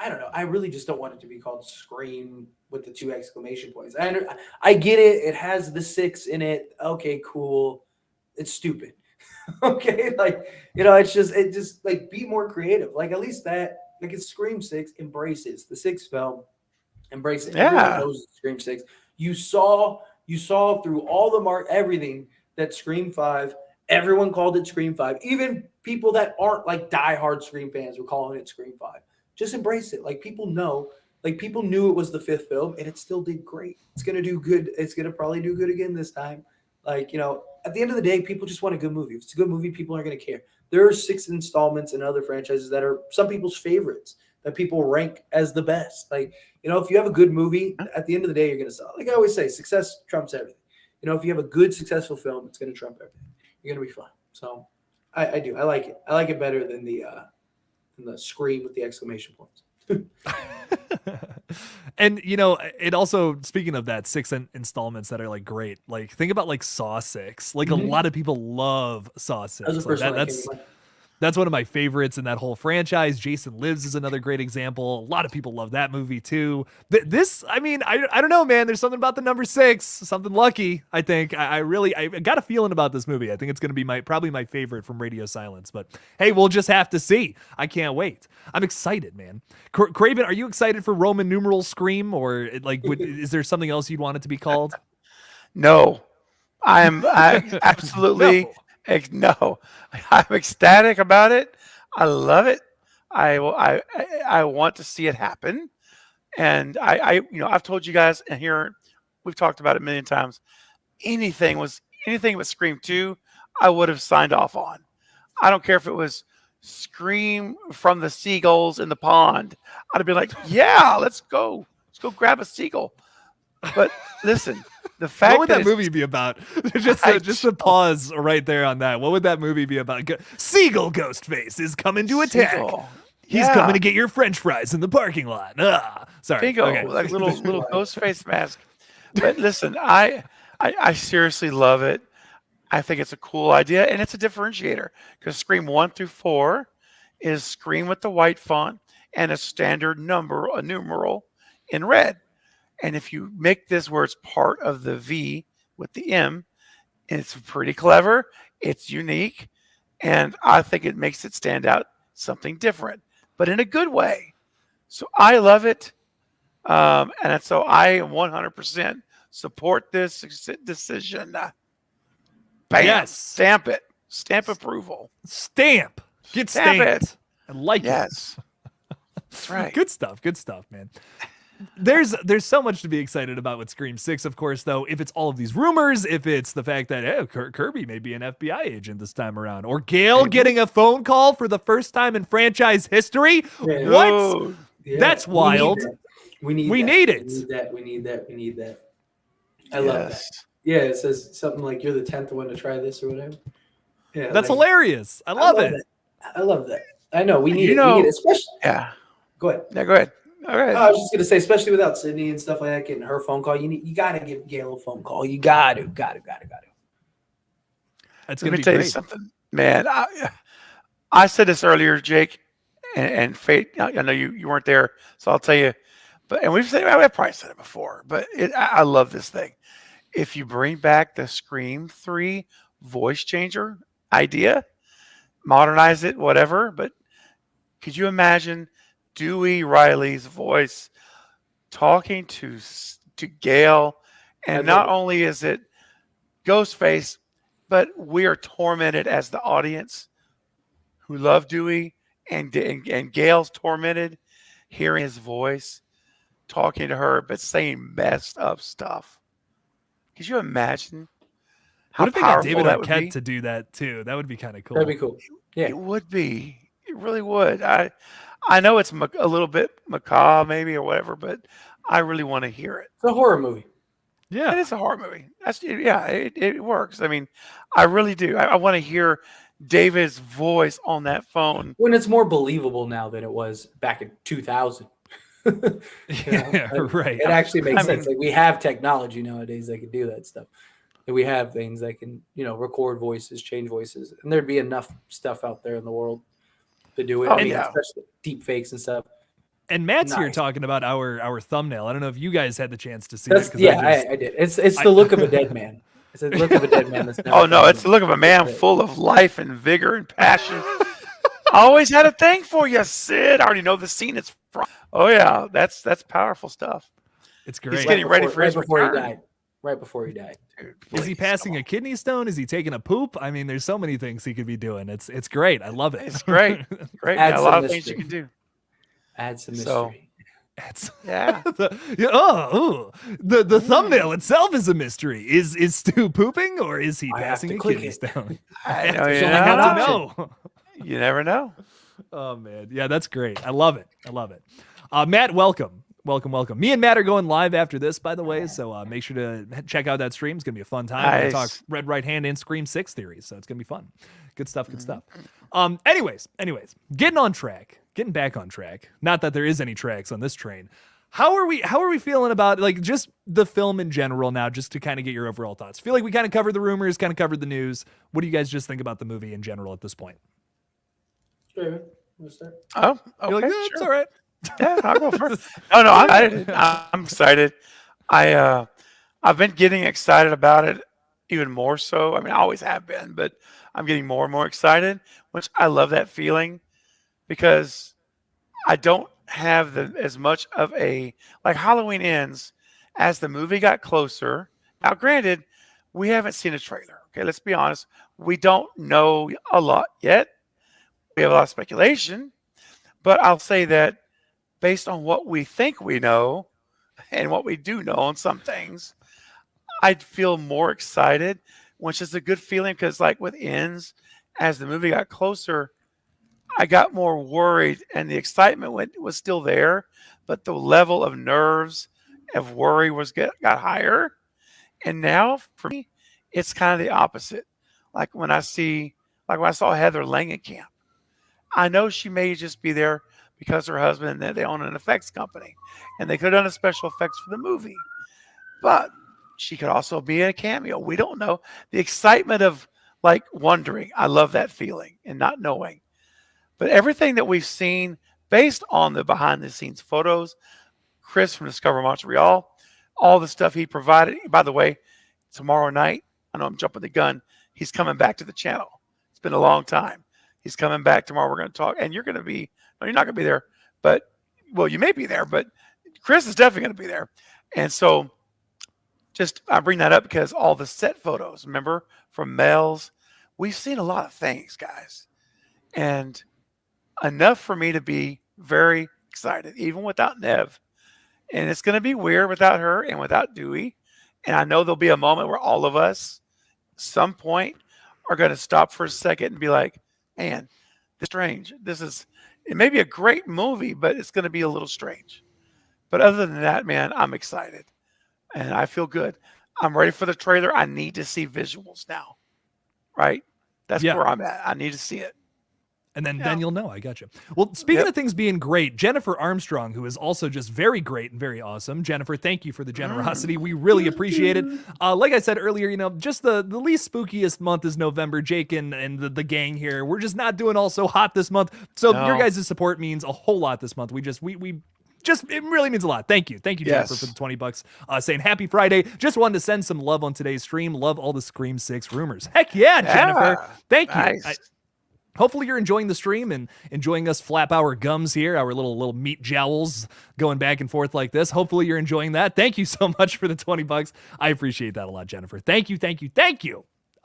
don't know. I really just don't want it to be called Scream with the 2 exclamation points. I get it. It has the 6 in it. Okay, cool. It's stupid. Okay, like it just like be more creative. Like at least that, like it's Scream 6 embraces the 6th film, embrace it. Yeah. Everyone knows it's Scream 6. You saw through all the everything that Scream 5. Everyone called it Scream 5. Even people that aren't like diehard Scream fans were calling it Scream 5. Just embrace it. Like people know, like people knew it was the 5th film and it still did great. It's going to do good. It's going to probably do good again this time. Like, at the end of the day, people just want a good movie. If it's a good movie, people aren't going to care. There are 6 installments in other franchises that are some people's favorites that people rank as the best. Like, if you have a good movie, at the end of the day, you're going to sell. Like I always say, success trumps everything. If you have a good, successful film, it's going to trump everything. You're going to be fine. So I do. I like it. I like it better than the Scream with the exclamation points. And it also, speaking of that, 6 installments that are like great. Like think about like Saw 6. Like a lot of people love Saw 6. That was the first one that came to mind. That's one of my favorites in that whole franchise. Jason Lives is another great example. A lot of people love that movie too. I don't know, man. There's something about the number 6, something lucky. I think I got a feeling about this movie. I think it's going to be probably my favorite from Radio Silence. But hey, we'll just have to see. I can't wait. I'm excited, man. Craven, are you excited for Roman numeral Scream, or is there something else you'd want it to be called? No. I absolutely no. I'm ecstatic about it. I love it. I want to see it happen. And I've told you guys, and here we've talked about it a million times. Anything but Scream 2, I would have signed off on. I don't care if it was Scream from the seagulls in the pond. I'd have been like, yeah, let's go grab a seagull. But listen, the fact what would that movie be about? just a pause right there on that. What would that movie be about? Seagull Ghostface is coming to attack. Seagull. He's coming to get your French fries in the parking lot. Sorry. Bingo, Okay. like little ghost face mask. But listen, I seriously love it. I think it's a cool idea, and it's a differentiator because Scream 1 through 4 is Scream with the white font and a standard a numeral in red. And if you make this where it's part of the V with the M, it's pretty clever. It's unique. And I think it makes it stand out something different, but in a good way. So I love it. And so I 100% support this decision. Bam. Yes. Stamp it. Stamp approval. Stamp. Get Stamp stamped. it. I like it. Yes. That's right. Good stuff. Good stuff, man. There's so much to be excited about with Scream 6, of course, though. If it's all of these rumors, if it's the fact that Kirby may be an FBI agent this time around, or Gail getting a phone call for the first time in franchise history. Yeah. What? Oh, Yeah, That's wild. We need it. We need that. I love that. Yeah, it says something like you're the 10th one to try this or whatever. Yeah, That's like, hilarious. I love it. I love that. I know we need it. know- We need it, especially. yeah. Go ahead. Yeah, go ahead. All right. I was just gonna say, especially without Sidney and stuff like that, getting her phone call. You gotta give Gail a phone call. You gotta. That's Let gonna me be tell great. you something, man. I said this earlier, Jake, and Fate. I know you weren't there, so I'll tell you. But we've probably said it before, but I love this thing. If you bring back the Scream 3 voice changer idea, modernize it, whatever. But could you imagine Dewey Riley's voice talking to Gail, and not only is it Ghostface, but we are tormented as the audience who love Dewey, and Gail's tormented hearing his voice talking to her, but saying messed up stuff. Could you imagine how What if they got powerful David that would be? Arquette to do that too? That would be kind of cool. That'd be cool. Yeah. It would be. It really would. I know it's a little bit macabre, maybe, or whatever, but I really want to hear it. It's a horror movie. Yeah. It is a horror movie. It works. I mean, I really do. I want to hear David's voice on that phone. When it's more believable now than it was back in 2000. Yeah, right. It actually makes I sense. mean- Like we have technology nowadays that can do that stuff. And we have things that can, record voices, change voices, and there'd be enough stuff out there in the world to do it. Oh, I mean, yeah. especially deep fakes and stuff. And Matt's here Nice. talking about our thumbnail. I don't know if you guys had the chance to see That's, it. 'Cause I did. It's the look of a dead man. It's the look of a dead man. That's never Oh no, been- it's the look of a man full of life and vigor and passion. I always had a thing for you, Sid. I already know the scene it's from. Oh yeah, that's powerful stuff. It's great. He's getting ready for his before he return. died. Right before he died. Dude, Is he please, passing come a on. kidney stone? Is he taking a poop? I mean, there's so many things he could be doing. It's great. I love it. It's great. Great. Add Got a some lot of things you mystery. can do. Add some So- mystery. It's Yeah. the thumbnail itself is a mystery. Is Stu pooping or is he I have passing to a click kidney it. stone? I know, I you have never to know. know. You never know. Oh man, yeah, that's great. I love it. Matt, welcome. Me and Matt are going live after this, by the way, so make sure to check out that stream. It's gonna be a fun time. We're gonna talk Nice. Red Right Hand and Scream 6 theories, so it's gonna be fun. Good stuff. Mm-hmm. Anyways, getting back on track. Not that there is any tracks on this train. How are we feeling about like just the film in general now, just to kind of get your overall thoughts? Feel like we kind of covered the rumors, kind of covered the news. What do you guys just think about the movie in general at this point? Sure. Wanna start? Oh, okay. You're like, "Eh, it's sure. all right. Yeah, I'll go first. No, I'm excited. I've been getting excited about it even more so. I mean, I always have been, but I'm getting more and more excited, which I love that feeling because I don't have as much of a like Halloween Ends as the movie got closer. Now, granted, we haven't seen a trailer. Okay, let's be honest. We don't know a lot yet. We have a lot of speculation, but I'll say that based on what we think we know and what we do know on some things, I'd feel more excited, which is a good feeling because, like with Ends, as the movie got closer, I got more worried and the excitement was still there, but the level of nerves of worry got higher. And now for me, it's kind of the opposite. Like when I saw Heather Langenkamp, I know she may just be there because her husband, they own an effects company and they could have done a special effects for the movie, but she could also be in a cameo. We don't know. The excitement of like wondering. I love that feeling and not knowing, but everything that we've seen based on the behind the scenes photos, Chris from Discover Montreal, all the stuff he provided. By the way, tomorrow night, I know I'm jumping the gun. He's coming back to the channel. It's been a long time. He's coming back tomorrow. We're going to talk and you're going to be, no, you're not going to be there, but well, you may be there, but Chris is definitely going to be there. And so I bring that up because all the set photos, remember from Mel's, we've seen a lot of things, guys. And enough for me to be very excited, even without Nev. And it's going to be weird without her and without Dewey. And I know there'll be a moment where all of us, some point, are going to stop for a second and be like, man, this is strange. It may be a great movie, but it's going to be a little strange. But other than that, man, I'm excited. And I feel good. I'm ready for the trailer. I need to see visuals now. Right? That's where I'm at. I need to see it. And then you'll know. I got you. Well, speaking of things being great, Jennifer Armstrong, who is also just very great and very awesome. Jennifer, thank you for the generosity. We really appreciate it. Like I said earlier, just the least spookiest month is November. Jake and the gang here, we're just not doing all so hot this month. So your guys' support means a whole lot this month. It really means a lot. Thank you, Jennifer, for the $20. Saying happy Friday. Just wanted to send some love on today's stream. Love all the Scream 6 rumors. Heck yeah, Jennifer. Thank you. Nice. Hopefully you're enjoying the stream and enjoying us flap our gums here, our little meat jowls going back and forth like this. Hopefully you're enjoying that. Thank you so much for the $20. I appreciate that a lot, Jennifer. Thank you.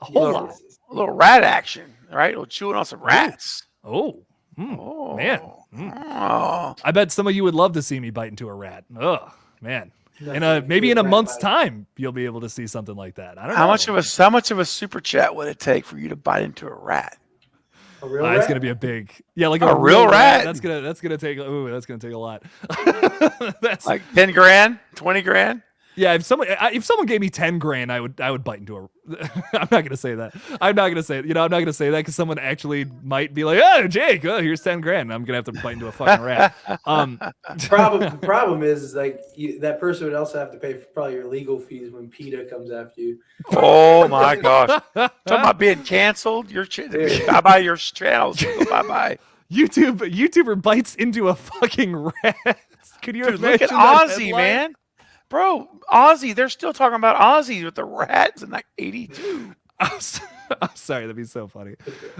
A whole lot. A little rat action, right? We're chewing on some rats. Man. I bet some of you would love to see me bite into a rat. Oh, man. And maybe in a month's time, you'll be able to see something like that. I don't know. How much of a super chat would it take for you to bite into a rat? A real rat? It's gonna be a big, like a real rat. That's gonna take a lot. That's like 10 grand, 20 grand. Yeah, if someone gave me 10 grand, I would bite into a. I'm not gonna say that. I'm not gonna say that because someone actually might be like, oh, Jake, here's 10 grand. I'm gonna have to bite into a fucking rat. Problem is like that person would also have to pay for probably your legal fees when PETA comes after you. Oh my gosh! Talking about being canceled. Bye bye your channel. Bye bye. YouTuber bites into a fucking rat. Could you imagine? Look at Ozzy, man. Bro, Ozzy, they're still talking about Ozzy with the rats in like 82. I'm sorry, that'd be so funny.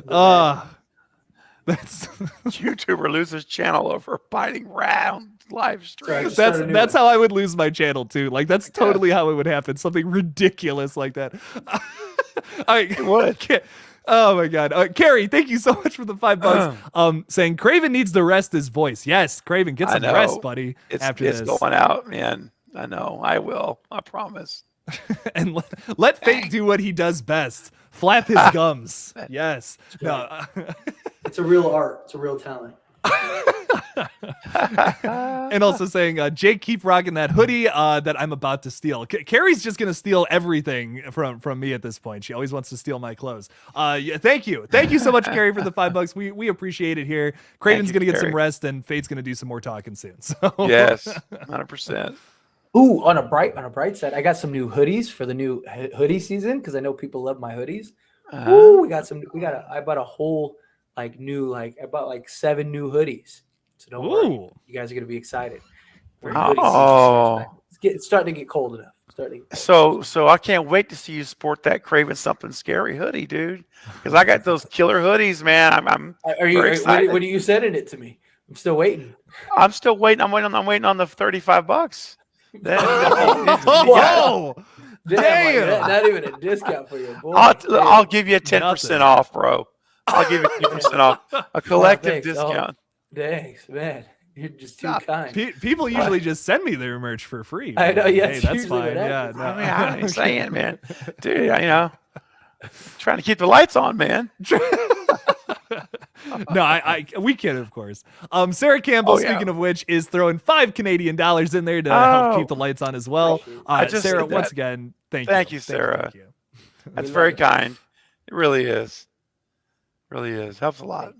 That's YouTuber loses channel over biting rat on live stream. That's how I would lose my channel too. Like that's totally how it would happen. Something ridiculous like that. What? Oh my God. Carrie, thank you so much for the $5. Saying Craven needs to rest his voice. Yes, Craven, get some rest, buddy. It's going out, man. I know. I will. I promise. And let Fate do what he does best. Flap his gums. Yes. No. It's a real art. It's a real talent. And also saying, Jake, keep rocking that hoodie that I'm about to steal. Carrie's just gonna steal everything from me at this point. She always wants to steal my clothes. Thank you so much, Carrie, for the $5. We appreciate it here. Craven's gonna get some rest, and Fate's gonna do some more talking soon. So yes, 100%. Ooh, on a bright side, I got some new hoodies for the new hoodie season because I know people love my hoodies. Ooh, I bought a whole I bought 7 new hoodies. So don't worry, you guys are gonna be excited. It's starting to get cold enough. So I can't wait to see you sport that Craven Something Scary hoodie, dude. Because I got those killer hoodies, man. I'm very excited. When are you sending it to me? I'm still waiting. I'm waiting on the $35. Whoa! Damn! Not even a discount for you. Boy. I'll give you a 10% off, bro. I'll give you 10% off. A collective discount. Thanks, man. You're just too kind. People usually just send me their merch for free. I know. Yes, hey, that's fine. Yeah, no. I'm saying, man, dude. Trying to keep the lights on, man. No, we kid, of course. Sarah Campbell, speaking of which, is throwing $5 Canadian in there to help keep the lights on as well. Sarah, once again, thank you. Thank you, Sarah. Thank you. That's very kind. It really is. Really is. Helps a lot.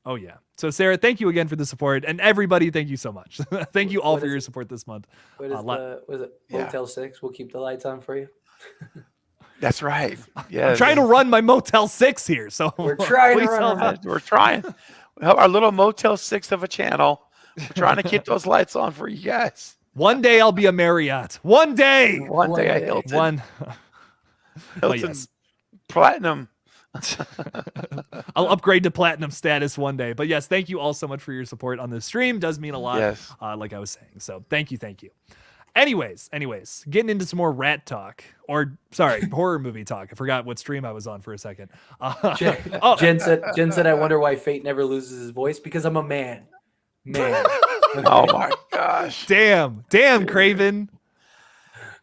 Oh, yeah. So, Sarah, thank you again for the support. And everybody, thank you so much. Thank you all for your support this month. What is it? Motel 6? We'll keep the lights on for you. That's right. Yeah. I'm trying to run my Motel 6 here. So we're trying to run We're trying. Our little Motel 6 of a channel. We're trying to keep those lights on for you guys. One day I'll be a Marriott. One day. One day a Hilton. Hilton Platinum. I'll upgrade to platinum status one day. But yes, thank you all so much for your support on this stream. Does mean a lot. Yes. Like I was saying. So thank you. Anyways, getting into some more rat talk, or sorry, horror movie talk. I forgot what stream I was on for a second. Jen said, I wonder why Fate never loses his voice because I'm a man. Man. Oh my gosh. Damn, Craven.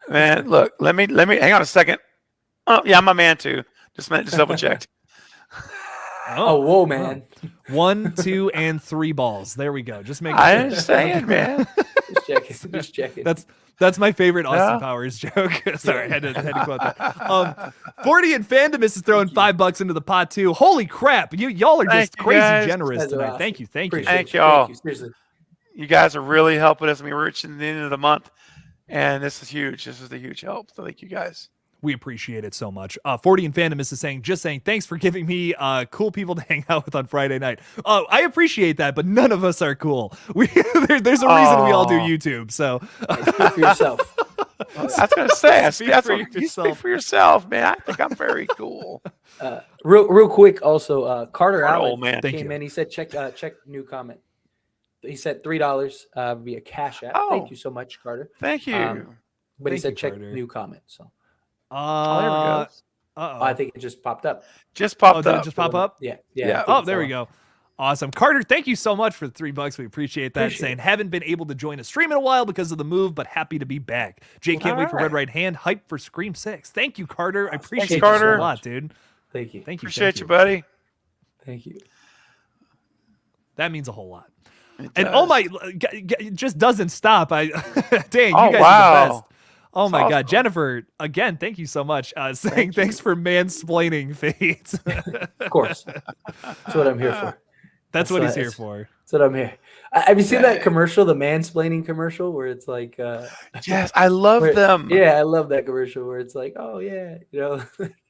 Man, look, let me hang on a second. Oh, yeah, I'm a man too. Just double checked. Oh, whoa, man. 1, 2, and 3 balls. There we go. Just make. I understand, man. Just checking. That's my favorite Austin Powers joke. Sorry, I had to quote that. 40 and Fandomus is throwing $5 into the pot too. Holy crap! Y'all are just crazy generous tonight. Awesome. Thank you. Thank y'all. Thank you. Seriously. You guys are really helping us. I mean, we're reaching the end of the month, and this is huge. This is a huge help. So thank you guys. We appreciate it so much. 40 and Fandomus is saying, thanks for giving me cool people to hang out with on Friday night. I appreciate that, but none of us are cool. There's a reason we all do YouTube. So Speak for yourself. I was going to say, Speak you speak for yourself, man. I think I'm very cool. Real quick, also, Carter Poor Allen old man. Thank came you. in. He said, check new comment. He said $3 via Cash App. Oh. Thank you so much, Carter. Thank you. But he Thank said you, check Carter. new comment. So Oh, there we go. I think it just popped up. Just popped did it up. just pop up? Yeah. Yeah. Oh, there we go. Awesome. Carter, thank you so much for the $3. We appreciate that. Appreciate Saying, it. haven't been able to join a stream in a while because of the move, but happy to be back. Jake can't wait for All Red right. Right Hand. Hype for Scream 6. Thank you, Carter. I appreciate Thanks, you Carter. so lot, dude. Thank you. Thank you. Appreciate thank you, buddy. Thank you. That means a whole lot. It And does. oh my, it just doesn't stop. Dang, you Oh, guys are wow. the best. Oh my That's God, awesome. Jennifer, again, thank you so much. Saying thanks for mansplaining Fate. Of course. That's what I'm here for. That's what he's here That's- for. That's what I'm here. Have you seen that commercial, the mansplaining commercial, where it's like, Yes, I love where- them. Yeah, I love that commercial where it's like, oh yeah,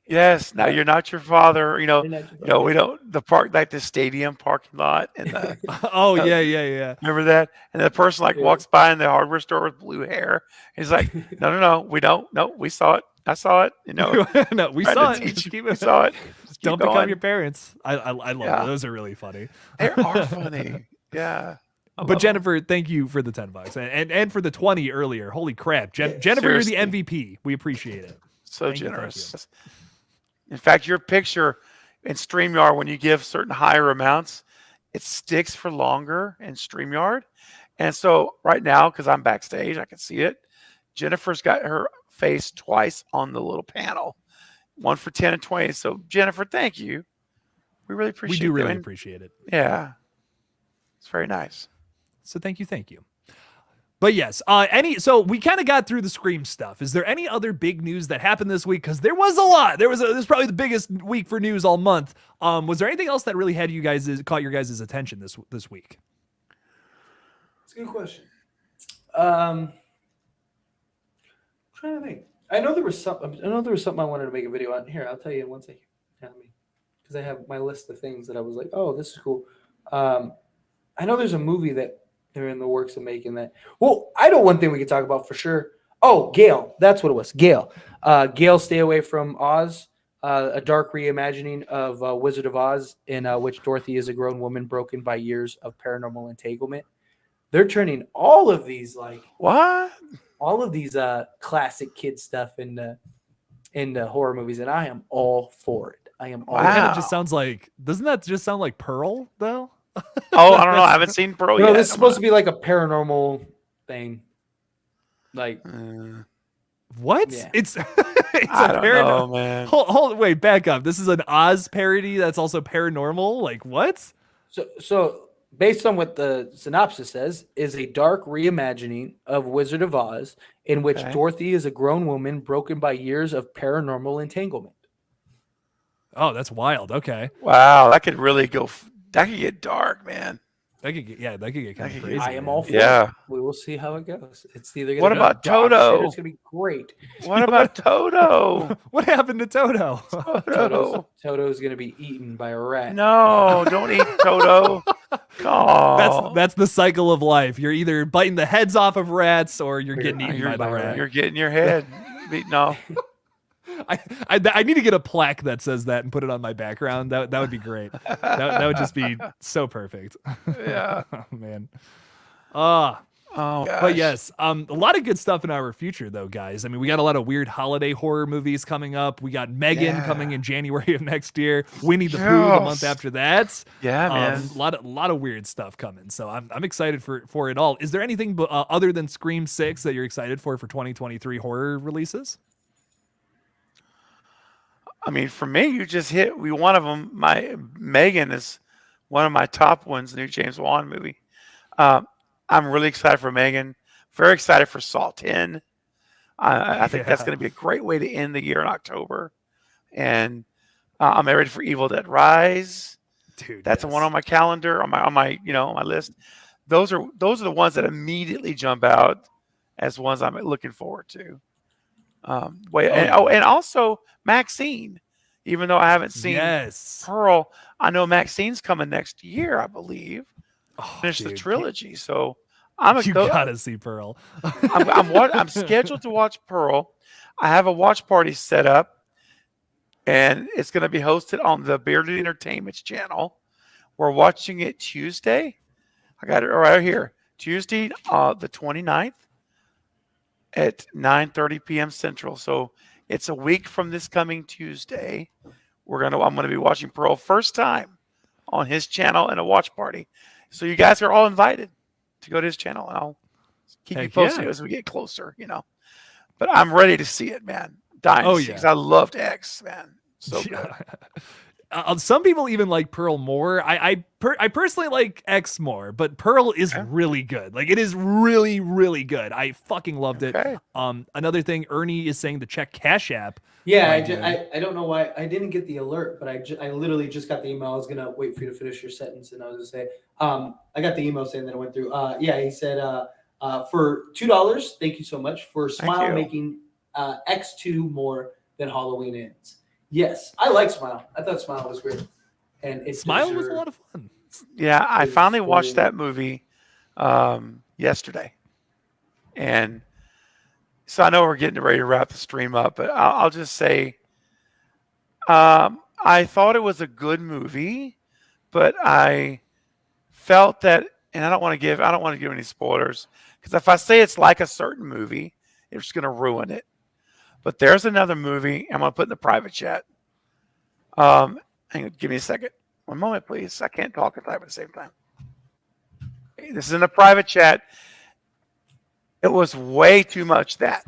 Yes. Now you're not your father. You're not your You know, we don't the park like the stadium parking lot and the Oh yeah. remember that? And the person Yeah. walks by in the hardware store with blue hair. He's like, no, we don't. No, we saw it. I saw it. You know, No, we trying saw to it. teach Just you. keep We it. saw it. Just keep Don't become going. your parents. I love Yeah. it. Those are really funny. They are funny. Yeah. I But love Jennifer, thank you for the $10 and for the 20 earlier. Holy crap, Jennifer, seriously. you're the MVP. We appreciate it. them. So Thank you, thank generous. In fact, your picture in StreamYard, when you give certain higher amounts, it sticks for longer in StreamYard. And so right now, because I'm backstage, I can see it. Jennifer's got her face twice on the little panel, one for 10 and 20. So Jennifer, thank you. We really appreciate We do really that. And appreciate it. yeah, it's very nice. So thank you. But yes, so we kind of got through the Scream stuff. Is there any other big news that happened this week? Because there was a lot. This was probably the biggest week for news all month. Was there anything else that really had caught your guys' attention this week? It's a good question. I'm trying to think. I know there was something I wanted to make a video on. Here, I'll tell you in 1 second. Because I have my list of things that I was like, oh, this is cool. I know there's a movie that they're in the works of making that. Well, I know one thing we could talk about for sure. Oh, Gale. That's what it was. Gale. Gale, Stay Away from Oz. A dark reimagining of Wizard of Oz, in which Dorothy is a grown woman broken by years of paranormal entanglement. They're turning all of these classic kid stuff into horror movies, and I am all for it. I am all. It kind Wow. of just sounds like. Doesn't that just sound like Pearl though? Oh, I don't know. I haven't seen Pearl No, yet. this is supposed to be like a paranormal thing. Like, What? Yeah. It's I a don't paranormal. know, man. Hold, wait, back up. This is an Oz parody that's also paranormal. Like what? so based on what the synopsis says, is a dark reimagining of Wizard of Oz, in which Okay. Dorothy is a grown woman broken by years of paranormal entanglement. Oh, that's wild. Okay, Wow, that could really go. That could get dark, man. that could get kind That of could crazy. get- I am man. all for Yeah. it. We will see how it goes. It's either going What to be about dog shit or Toto? It's going to be great. What about Toto? What happened to Toto? Toto. Toto's going to be eaten by a rat. No, don't eat Toto. Oh, That's the cycle of life. You're either biting the heads off of rats or you're getting eaten by the rat. You're getting your head beaten off. I need to get a plaque that says that and put it on my background. That would be great. That would just be so perfect. Yeah. Oh, man. Oh, gosh. But yes, a lot of good stuff in our future, though, guys. I mean, we got a lot of weird holiday horror movies coming up. We got Megan coming in January of next year. Winnie the Pooh the month after that. Yeah, man. A lot of weird stuff coming. So I'm excited for it all. Is there anything other than Scream 6 that you're excited for 2023 horror releases? I mean, for me, you just hit one of them. My Megan is one of my top ones. The new James Wan movie. I'm really excited for Megan. Very excited for Saw 10. I think that's going to be a great way to end the year in October. And I'm ready for Evil Dead Rise. Dude, that's the one on my calendar, on my list. Those are the ones that immediately jump out as ones I'm looking forward to. And also Maxine. Even though I haven't seen Pearl, I know Maxine's coming next year, I believe. Finish the trilogy, so you gotta see Pearl. I'm scheduled to watch Pearl. I have a watch party set up, and it's going to be hosted on the Bearded Entertainment's channel. We're watching it Tuesday. I got it right here. Tuesday, the 29th at 9:30 p.m. Central. So it's a week from this coming Tuesday. I'm going to be watching Pearl first time on his channel in a watch party. So you guys are all invited to go to his channel, and I'll keep you posted as we get closer, But I'm ready to see it, man. Dying because I loved X, man. So good. Some people even like Pearl more. I personally like X more, but Pearl is really good. Like, it is really, really good. I fucking loved it. Another thing, Ernie is saying to check Cash App. Yeah, I don't know why I didn't get the alert, but I literally just got the email. I was gonna wait for you to finish your sentence, and I was gonna say, I got the email saying that it went through. He said, for $2, thank you so much for Smile making X2 more than Halloween Ends. Yes, I like Smile. I thought Smile was great, and Smile was a lot of fun. Yeah, I finally watched that movie yesterday, and so I know we're getting ready to wrap the stream up, but I'll just say, I thought it was a good movie, but I felt that, and I don't want to give any spoilers, because if I say it's like a certain movie, it's just going to ruin it. But there's another movie I'm going to put in the private chat. Hang on, give me a second. One moment, please. I can't talk and type at the same time. Okay, this is in the private chat. It was way too much that.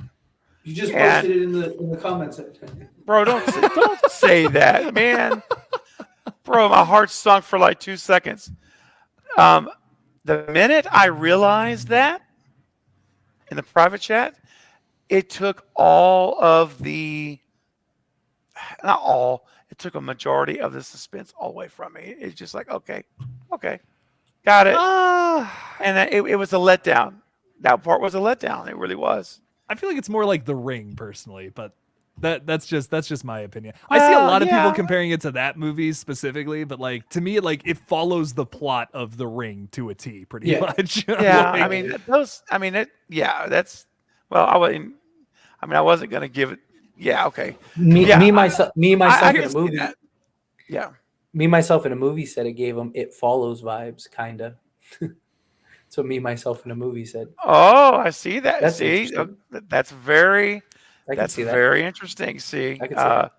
You just posted it in the comments. Bro, don't say that, man. Bro, my heart sunk for like 2 seconds. The minute I realized that in the private chat, it took it took a majority of the suspense all the way from me. It's just like, okay, got it. And it was a letdown. That part was a letdown. It really was. I feel like it's more like The Ring, personally, but that's just my opinion. I see a lot of people comparing it to that movie specifically, but like, to me, it follows the plot of The Ring to a T, pretty much. Yeah, I wasn't gonna give it. Yeah, okay. Me myself in a movie. Yeah. Me myself in a movie said it gave him It Follows vibes, kinda. So me myself in a movie said. Oh, I see that. That's that's very interesting. See, I can see that.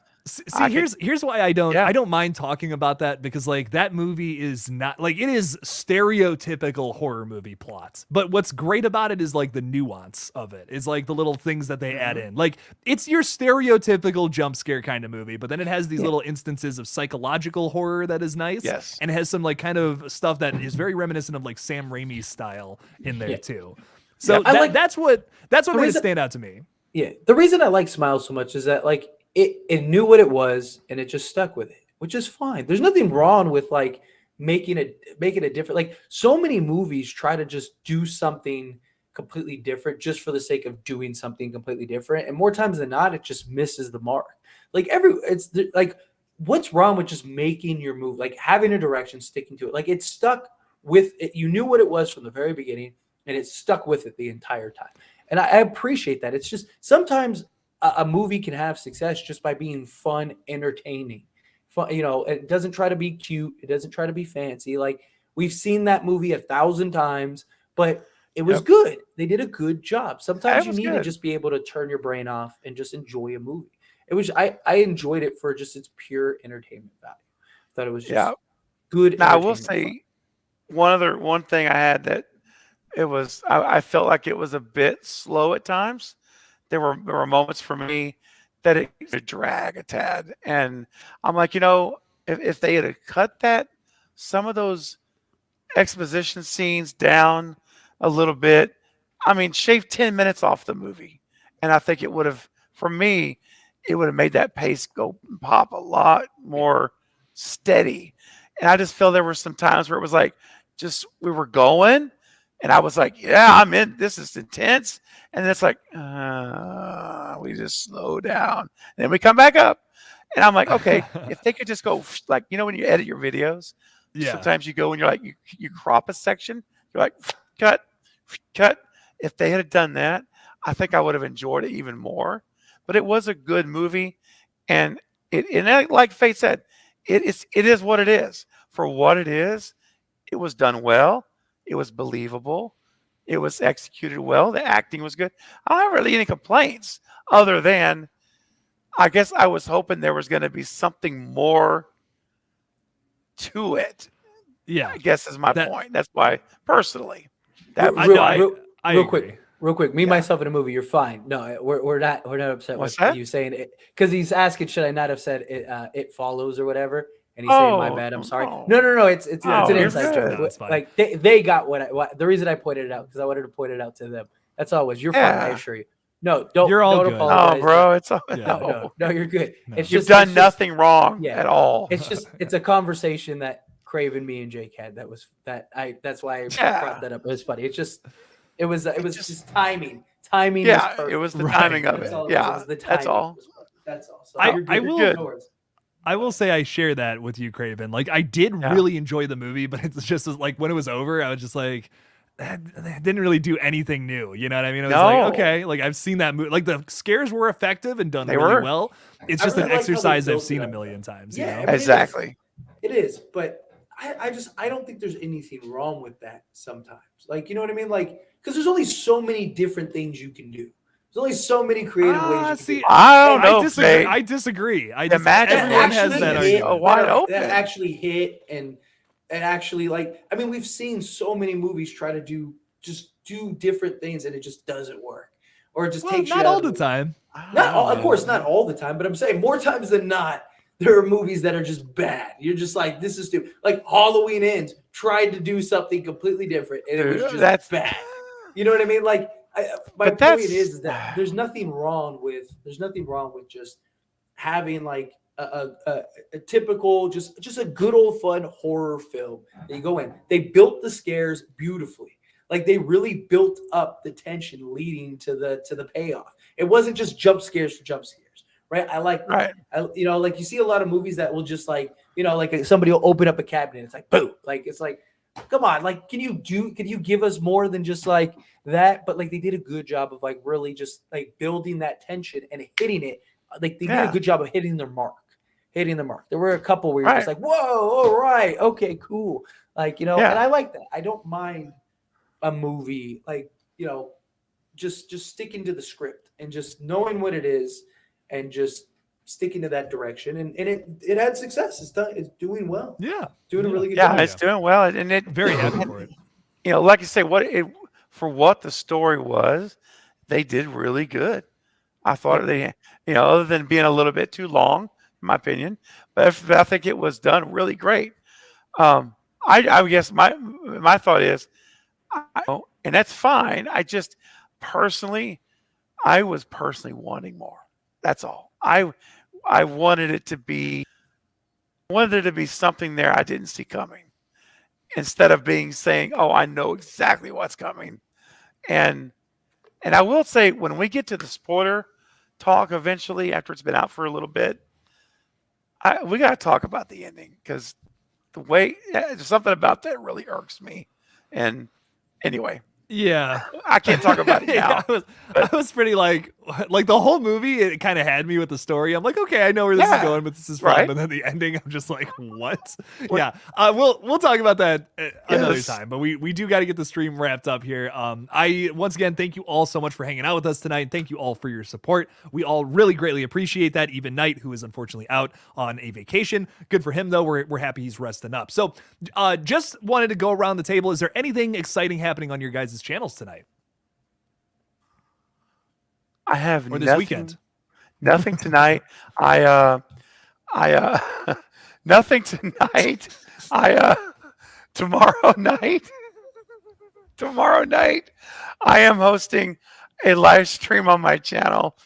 Here's why I don't mind talking about that, because that movie is not it is stereotypical horror movie plots, but what's great about it is the nuance of it is the little things that they add in. It's your stereotypical jump scare kind of movie, but then it has these little instances of psychological horror that is nice. Yes. And it has some kind of stuff that is very reminiscent of Sam Raimi's style in there too. So that's what made it stand out to me. Yeah. The reason I like Smile so much is that it knew what it was, and it just stuck with it, which is fine. There's nothing wrong with making it different. So many movies try to just do something completely different just for the sake of doing something completely different, and more times than not, it just misses the mark. What's wrong with just making your move, having a direction, sticking to it? It stuck with it. You knew what it was from the very beginning, and it stuck with it the entire time. And I appreciate that. It's just sometimes a movie can have success just by being fun, entertaining. Fun, it doesn't try to be cute. It doesn't try to be fancy. We've seen that movie 1,000 times, but it was Yep. good. They did a good job. Sometimes it you was need to good. just be able to turn your brain off and just enjoy a movie. It was I enjoyed it for just its pure entertainment value. I thought it was just Yeah. good. Now I will entertainment say one thing I had that I felt like it was a bit slow at times. There were moments for me that it could drag a tad, and I'm like, if they had cut some of those exposition scenes down a little bit, I mean, shave 10 minutes off the movie, and I think it would have, for me, it would have made that pace go pop a lot more steady. And I just feel there were some times where it was like, just we were going, and I was like, yeah, I'm in. This is intense. And then it's like, we just slow down. And then we come back up. And I'm like, okay, if they could just go, like, when you edit your videos, Yeah. sometimes you go and you're like, you crop a section, you're like, cut. If they had done that, I think I would have enjoyed it even more. But it was a good movie. And like Faith said, it is what it is. For what it is, it was done well. It was believable. It was executed well. The acting was good. I don't have really any complaints other than I guess I was hoping there was going to be something more to it. Yeah. I guess is my point. That's why, personally, that was Real- why. real- I real agree. quick. Real quick, me myself in a movie, you're fine. No, we're not upset What's with that? you saying it because he's asking, should I not have said it? It follows or whatever, and he's saying, my bad, I'm sorry. no. No, it's an you're inside good. joke. No, it's fine. Like they got the reason I pointed it out because I wanted to point it out to them. That's all it was. You're fine, I Yeah. assure you. No, don't. You're all don't good. apologize. Oh, bro, it's all, Yeah, No, you're good. No. It's You've just, done it's just- nothing wrong yeah. at all. it's a conversation that Craven, me, and Jake had. That's why I Yeah. brought that up. It was funny. It was just timing. Timing. Yeah, was perfect. it was the Right. timing of That's it. all it was. Yeah, It was the that's timing. all. That's all. So I- you're good. I You're will- good. No worries. I will say I share that with you, Craven. Like, I did Yeah. really enjoy the movie, but it's just like when it was over, I was just like, that didn't really do anything new. You know what I mean? I was No. like, okay, like I've seen that movie. Like the scares were effective and done They really were. well. It's I just really an like how they exercise I've built seen it a up. million times. Yeah, You I know? mean, Exactly. It is, but I don't think there's anything wrong with that sometimes. Like, you know what I mean? Like, because there's only so many different things you can do. There's only so many creative ways you can See, do. I don't know, I disagree. Faye. I disagree. The magic everyone has actually that hit- argument. wide no, open. That actually hit and actually, like, I mean, we've seen so many movies try to do different things and it just doesn't work, or it just Well, takes you not out all of the movie. time. Not all, of course, not all the time, but I'm saying more times than not, there are movies that are just bad. You're just like, this is stupid. Like Halloween Ends tried to do something completely different, and it was just That's bad. You know what I mean? Like, my But point that's- is that there's nothing wrong with just having like a typical just a good old fun horror film that you go in. They built the scares beautifully. Like they really built up the tension leading to the payoff. It wasn't just jump scares for jump scares, right? I like that. Right. Like you see a lot of movies that will just like, like somebody will open up a cabinet. It's like boom, like it's like, come on, like can you give us more than just like that? But like they did a good job of like really just like building that tension and hitting it. Like they did a good job of hitting their mark. There were a couple where you're just like, whoa, all right, okay, cool. Like, and I like that. I don't mind a movie like, just sticking to the script and just knowing what it is and just sticking to that direction. And it had success. It's doing well. Yeah. Doing a really good Yeah, job. it's doing well, and it Very happy for it. Like you say, for what the story was, they did really good. I thought they, other than being a little bit too long, in my opinion, but I think it was done really great. I guess my thought is, and that's fine. I just I was personally wanting more. That's all. I wanted it to be, there to be something there I didn't see coming, instead of saying, oh, I know exactly what's coming. And I will say, when we get to the spoiler talk eventually, after it's been out for a little bit, we got to talk about the ending, because there's something about that really irks me. And anyway, Yeah. I can't talk about it now. I I was pretty like the whole movie. It kind of had me with the story. I'm like, okay, I know where this is going, but this is fun. Right. But then the ending, I'm just like, what? Yeah, we'll talk about that another time. But we do got to get the stream wrapped up here. I once again thank you all so much for hanging out with us tonight. Thank you all for your support. We all really greatly appreciate that. Even Knight, who is unfortunately out on a vacation. Good for him though. We're happy he's resting up. So just wanted to go around the table. Is there anything exciting happening on your guys' channels tonight? I have Or this weekend? Nothing tonight. Nothing tonight. Tomorrow night. Tomorrow night, I am hosting a live stream on my channel.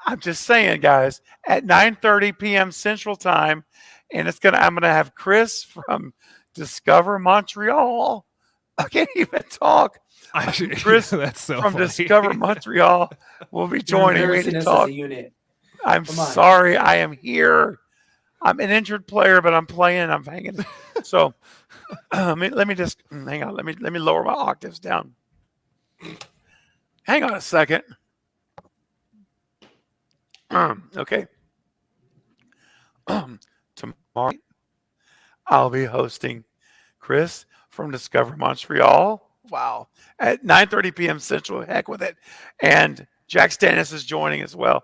I'm just saying, guys, at 9:30 p.m. Central Time, and I'm gonna have Chris from Discover Montreal. I can't even talk. Chris that's so from funny. Discover Montreal will be joining me to talk. I'm sorry, I am here. I'm an injured player, but I'm playing. I'm hanging. So let me just hang on. Let me lower my octaves down. Hang on a second. Okay. Tomorrow I'll be hosting Chris from Discover Montreal. Wow. At 9:30 p.m. Central. Heck with it. And Jack Stannis is joining as well.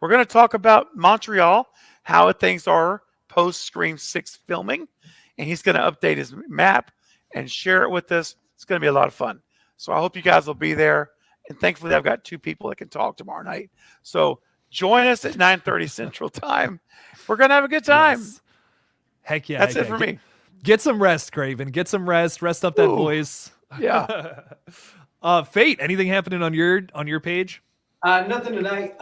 We're going to talk about Montreal, how things are post Scream 6 filming. And he's going to update his map and share it with us. It's going to be a lot of fun. So I hope you guys will be there. And thankfully, I've got 2 people that can talk tomorrow night. So join us at 9:30 Central Time. We're going to have a good time. Yes. Heck yeah. That's it for me. Get some rest, Craven. Get some rest. Rest up that voice. Yeah. Fate, anything happening on your page? Nothing tonight.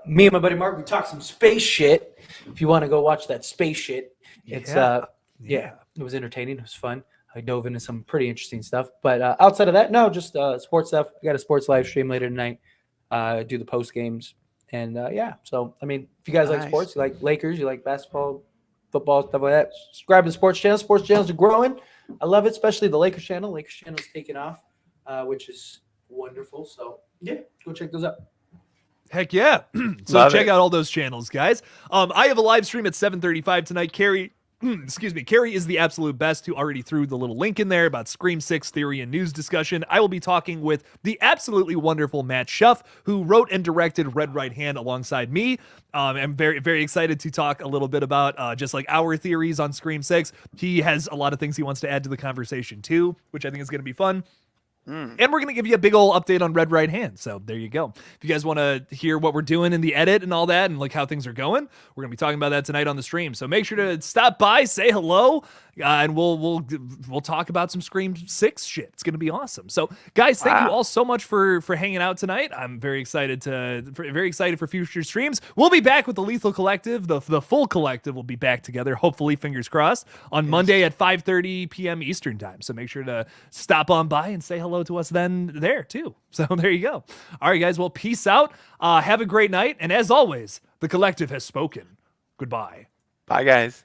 Me and my buddy Mark, we talked some space shit. If you want to go watch that space shit, it's it was entertaining. It was fun. I dove into some pretty interesting stuff. But outside of that, no, just sports stuff. We got a sports live stream later tonight. Do the post games. And so I mean, if you guys like sports, you like Lakers, you like basketball, football, stuff like that, subscribe to the sports channel. Sports channels are growing. I love it, especially the Lakers channel. Lakers channel is taking off, which is wonderful. So yeah, go check those out. Heck yeah. So check out all those channels, guys. I have a live stream at 7:35 tonight. Carrie is the absolute best, who already threw the little link in there about Scream 6 theory and news discussion. I will be talking with the absolutely wonderful Matt Schuff, who wrote and directed Red Right Hand alongside me. I'm very, very excited to talk a little bit about just like our theories on Scream 6. He has a lot of things he wants to add to the conversation too, which I think is going to be fun. And we're going to give you a big old update on Red Right Hand. So there you go. If you guys want to hear what we're doing in the edit and all that and like how things are going, we're going to be talking about that tonight on the stream. So make sure to stop by, say hello, and we'll talk about some Scream 6 shit. It's going to be awesome. So guys, thank you all so much for hanging out tonight. I'm very excited for future streams. We'll be back with the Lethal Collective. The full collective will be back together, hopefully, fingers crossed, on Monday at 5:30 p.m. Eastern time. So make sure to stop on by and say hello to us then there too. So there you go. All right, guys. Well, peace out. Have a great night. And as always, the collective has spoken. Goodbye. Bye, guys.